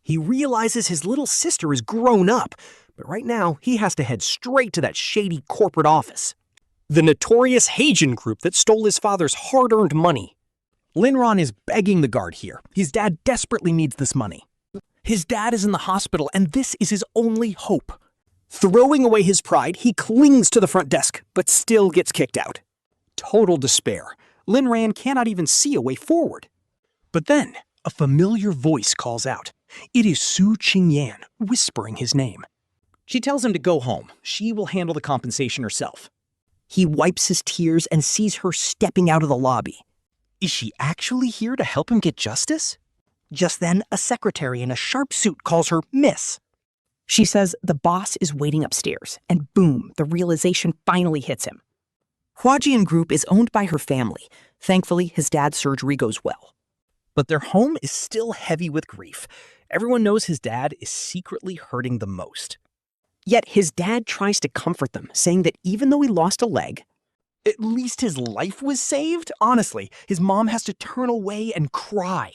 He realizes his little sister is grown up, but right now he has to head straight to that shady corporate office. The notorious Heijin group that stole his father's hard-earned money. Lin Ran is begging the guard here. His dad desperately needs this money. His dad is in the hospital, and this is his only hope. Throwing away his pride, he clings to the front desk, but still gets kicked out. Total despair. Lin Ran cannot even see a way forward. But then, a familiar voice calls out. It is Su Qingyan, whispering his name. She tells him to go home. She will handle the compensation herself. He wipes his tears and sees her stepping out of the lobby. Is she actually here to help him get justice? Just then, a secretary in a sharp suit calls her Miss. She says the boss is waiting upstairs, and boom, the realization finally hits him. Huajian Group is owned by her family. Thankfully, his dad's surgery goes well. But their home is still heavy with grief. Everyone knows his dad is secretly hurting the most. Yet his dad tries to comfort them, saying that even though he lost a leg, at least his life was saved? Honestly, his mom has to turn away and cry.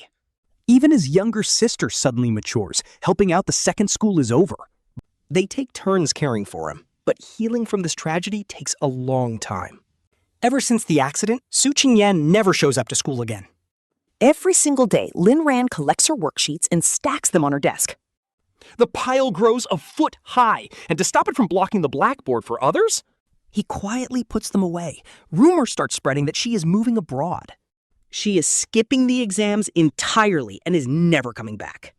Even his younger sister suddenly matures, helping out the second school is over. They take turns caring for him, but healing from this tragedy takes a long time. Ever since the accident, Su Qingyan never shows up to school again. every single day, Lin Ran collects her worksheets and stacks them on her desk. The pile grows a foot high, and to stop it from blocking the blackboard for others, he quietly puts them away. Rumors start spreading that she is moving abroad. She is skipping the exams entirely and is never coming back.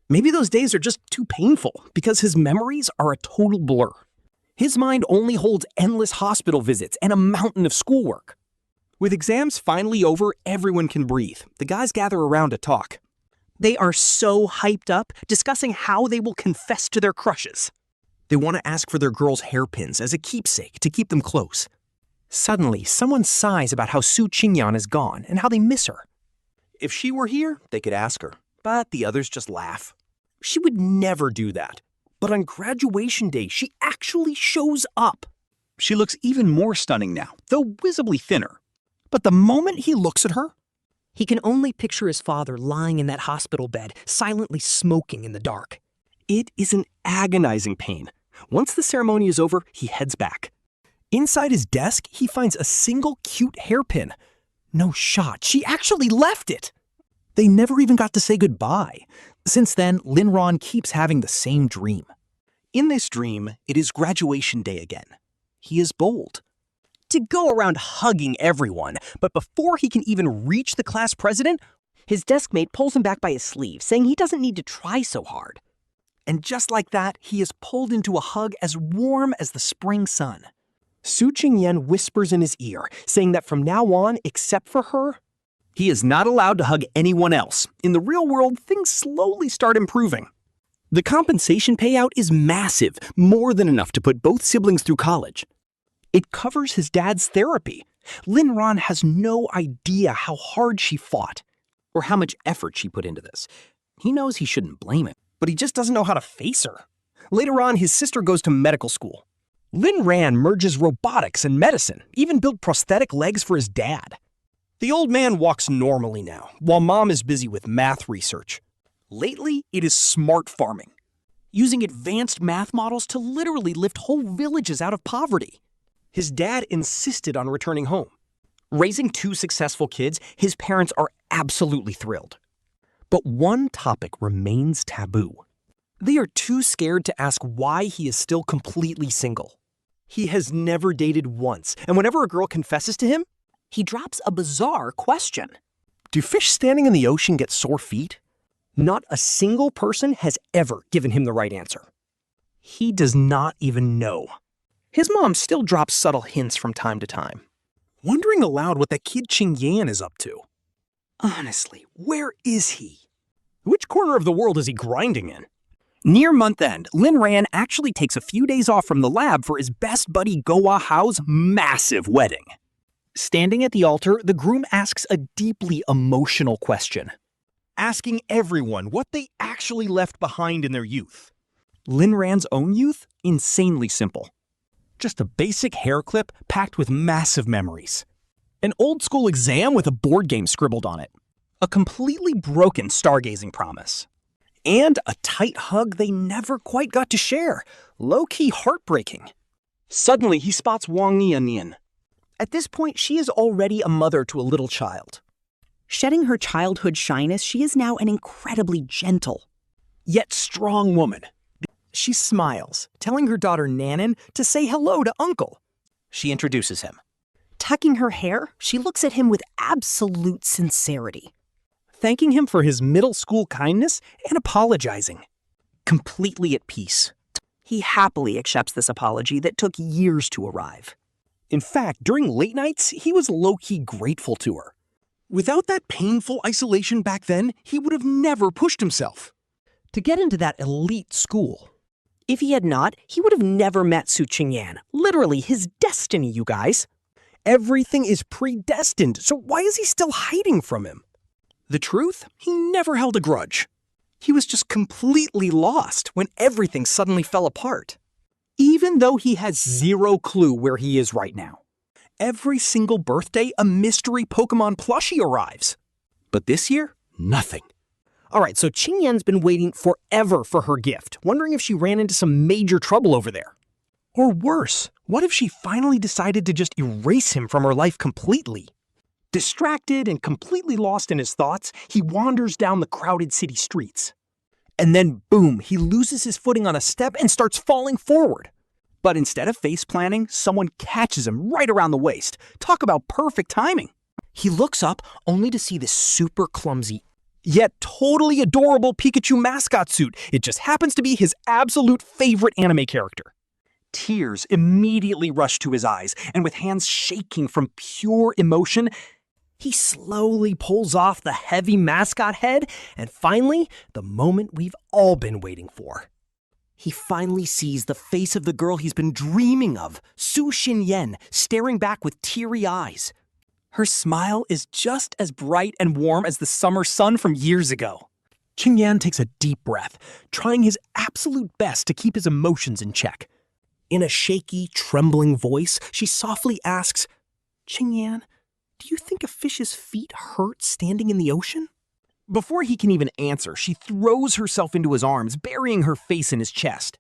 Maybe those days are just too painful because his memories are a total blur. His mind only holds endless hospital visits and a mountain of schoolwork. With exams finally over, everyone can breathe. The guys gather around to talk. They are so hyped up, discussing how they will confess to their crushes. They want to ask for their girls' hairpins as a keepsake to keep them close. Suddenly, someone sighs about how Su Qingyan is gone and how they miss her. If she were here, they could ask her, but the others just laugh. She would never do that. But on graduation day, she actually shows up. She looks even more stunning now, though visibly thinner. But the moment he looks at her, he can only picture his father lying in that hospital bed, silently smoking in the dark. It is an agonizing pain. Once the ceremony is over, he heads back. Inside his desk, he finds a single cute hairpin. No shot, she actually left it! They never even got to say goodbye. Since then, Lin Ran keeps having the same dream. In this dream, it is graduation day again. He is bold to go around hugging everyone, but before he can even reach the class president, his deskmate pulls him back by his sleeve, saying he doesn't need to try so hard. And just like that, he is pulled into a hug as warm as the spring sun. Su Qingyan whispers in his ear, saying that from now on, except for her, he is not allowed to hug anyone else. In the real world, things slowly start improving. The compensation payout is massive, more than enough to put both siblings through college. It covers his dad's therapy. Lin Ran has no idea how hard she fought, or how much effort she put into this. He knows he shouldn't blame it, but he just doesn't know how to face her. Later on, his sister goes to medical school. Lin Ran merges robotics and medicine, even built prosthetic legs for his dad. The old man walks normally now, while Mom is busy with math research. Lately, it is smart farming, using advanced math models to literally lift whole villages out of poverty. His dad insisted on returning home. Raising 2 successful kids, his parents are absolutely thrilled. But one topic remains taboo. They are too scared to ask why he is still completely single. He has never dated once, and whenever a girl confesses to him, He drops a bizarre question. do fish standing in the ocean get sore feet? Not a single person has ever given him the right answer. He does not even know. His mom still drops subtle hints from time to time, wondering aloud what that kid Qingyan is up to. Honestly, where is he? Which corner of the world is he grinding in? Near month end, Lin Ran actually takes a few days off from the lab for his best buddy Goa Hao's massive wedding. Standing at the altar, the groom asks a deeply emotional question, asking everyone what they actually left behind in their youth. Lin Ran's own youth? Insanely simple. Just a basic hair clip packed with massive memories. An old-school exam with a board game scribbled on it. A completely broken stargazing promise. And a tight hug they never quite got to share. Low-key heartbreaking. Suddenly, he spots Wang Nian. At this point, she is already a mother to a little child. Shedding her childhood shyness, she is now an incredibly gentle, yet strong woman. She smiles, telling her daughter Nanan to say hello to Uncle. She introduces him. Tucking her hair, she looks at him with absolute sincerity. Thanking him for his middle school kindness and apologizing. Completely at peace. He happily accepts this apology that took years to arrive. In fact, during late nights, he was low-key grateful to her. Without that painful isolation back then, he would have never pushed himself to get into that elite school. If he had not, he would have never met Su Qingyan. Literally his destiny, you guys. Everything is predestined, so why is he still hiding from him? The truth? He never held a grudge. He was just completely lost when everything suddenly fell apart. Even though he has zero clue where he is right now. Every single birthday, a mystery Pokemon plushie arrives. But this year, nothing. Alright, so Qingyan's been waiting forever for her gift, wondering if she ran into some major trouble over there. Or worse, what if she finally decided to just erase him from her life completely? Distracted and completely lost in his thoughts, he wanders down the crowded city streets. And then boom, he loses his footing on a step and starts falling forward. But instead of face planting, someone catches him right around the waist. Talk about perfect timing. He looks up only to see this super clumsy, yet totally adorable Pikachu mascot suit. It just happens to be his absolute favorite anime character. Tears immediately rush to his eyes, and with hands shaking from pure emotion, he slowly pulls off the heavy mascot head, and finally, the moment we've all been waiting for. He finally sees the face of the girl he's been dreaming of, Su Qingyan, staring back with teary eyes. Her smile is just as bright and warm as the summer sun from years ago. Qingyan takes a deep breath, trying his absolute best to keep his emotions in check. In a shaky, trembling voice, she softly asks, "Qingyan, do you think a fish's feet hurt standing in the ocean?" Before he can even answer, she throws herself into his arms, burying her face in his chest.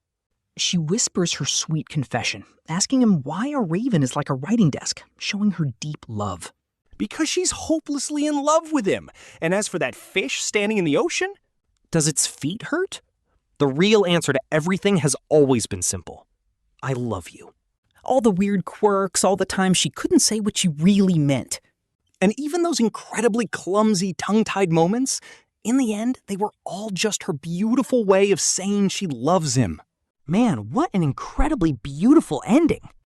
She whispers her sweet confession, asking him why a raven is like a writing desk, showing her deep love. Because she's hopelessly in love with him. And as for that fish standing in the ocean, does its feet hurt? The real answer to everything has always been simple. I love you. All the weird quirks, all the times she couldn't say what she really meant. And even those incredibly clumsy, tongue-tied moments, in the end, they were all just her beautiful way of saying she loves him. Man, what an incredibly beautiful ending.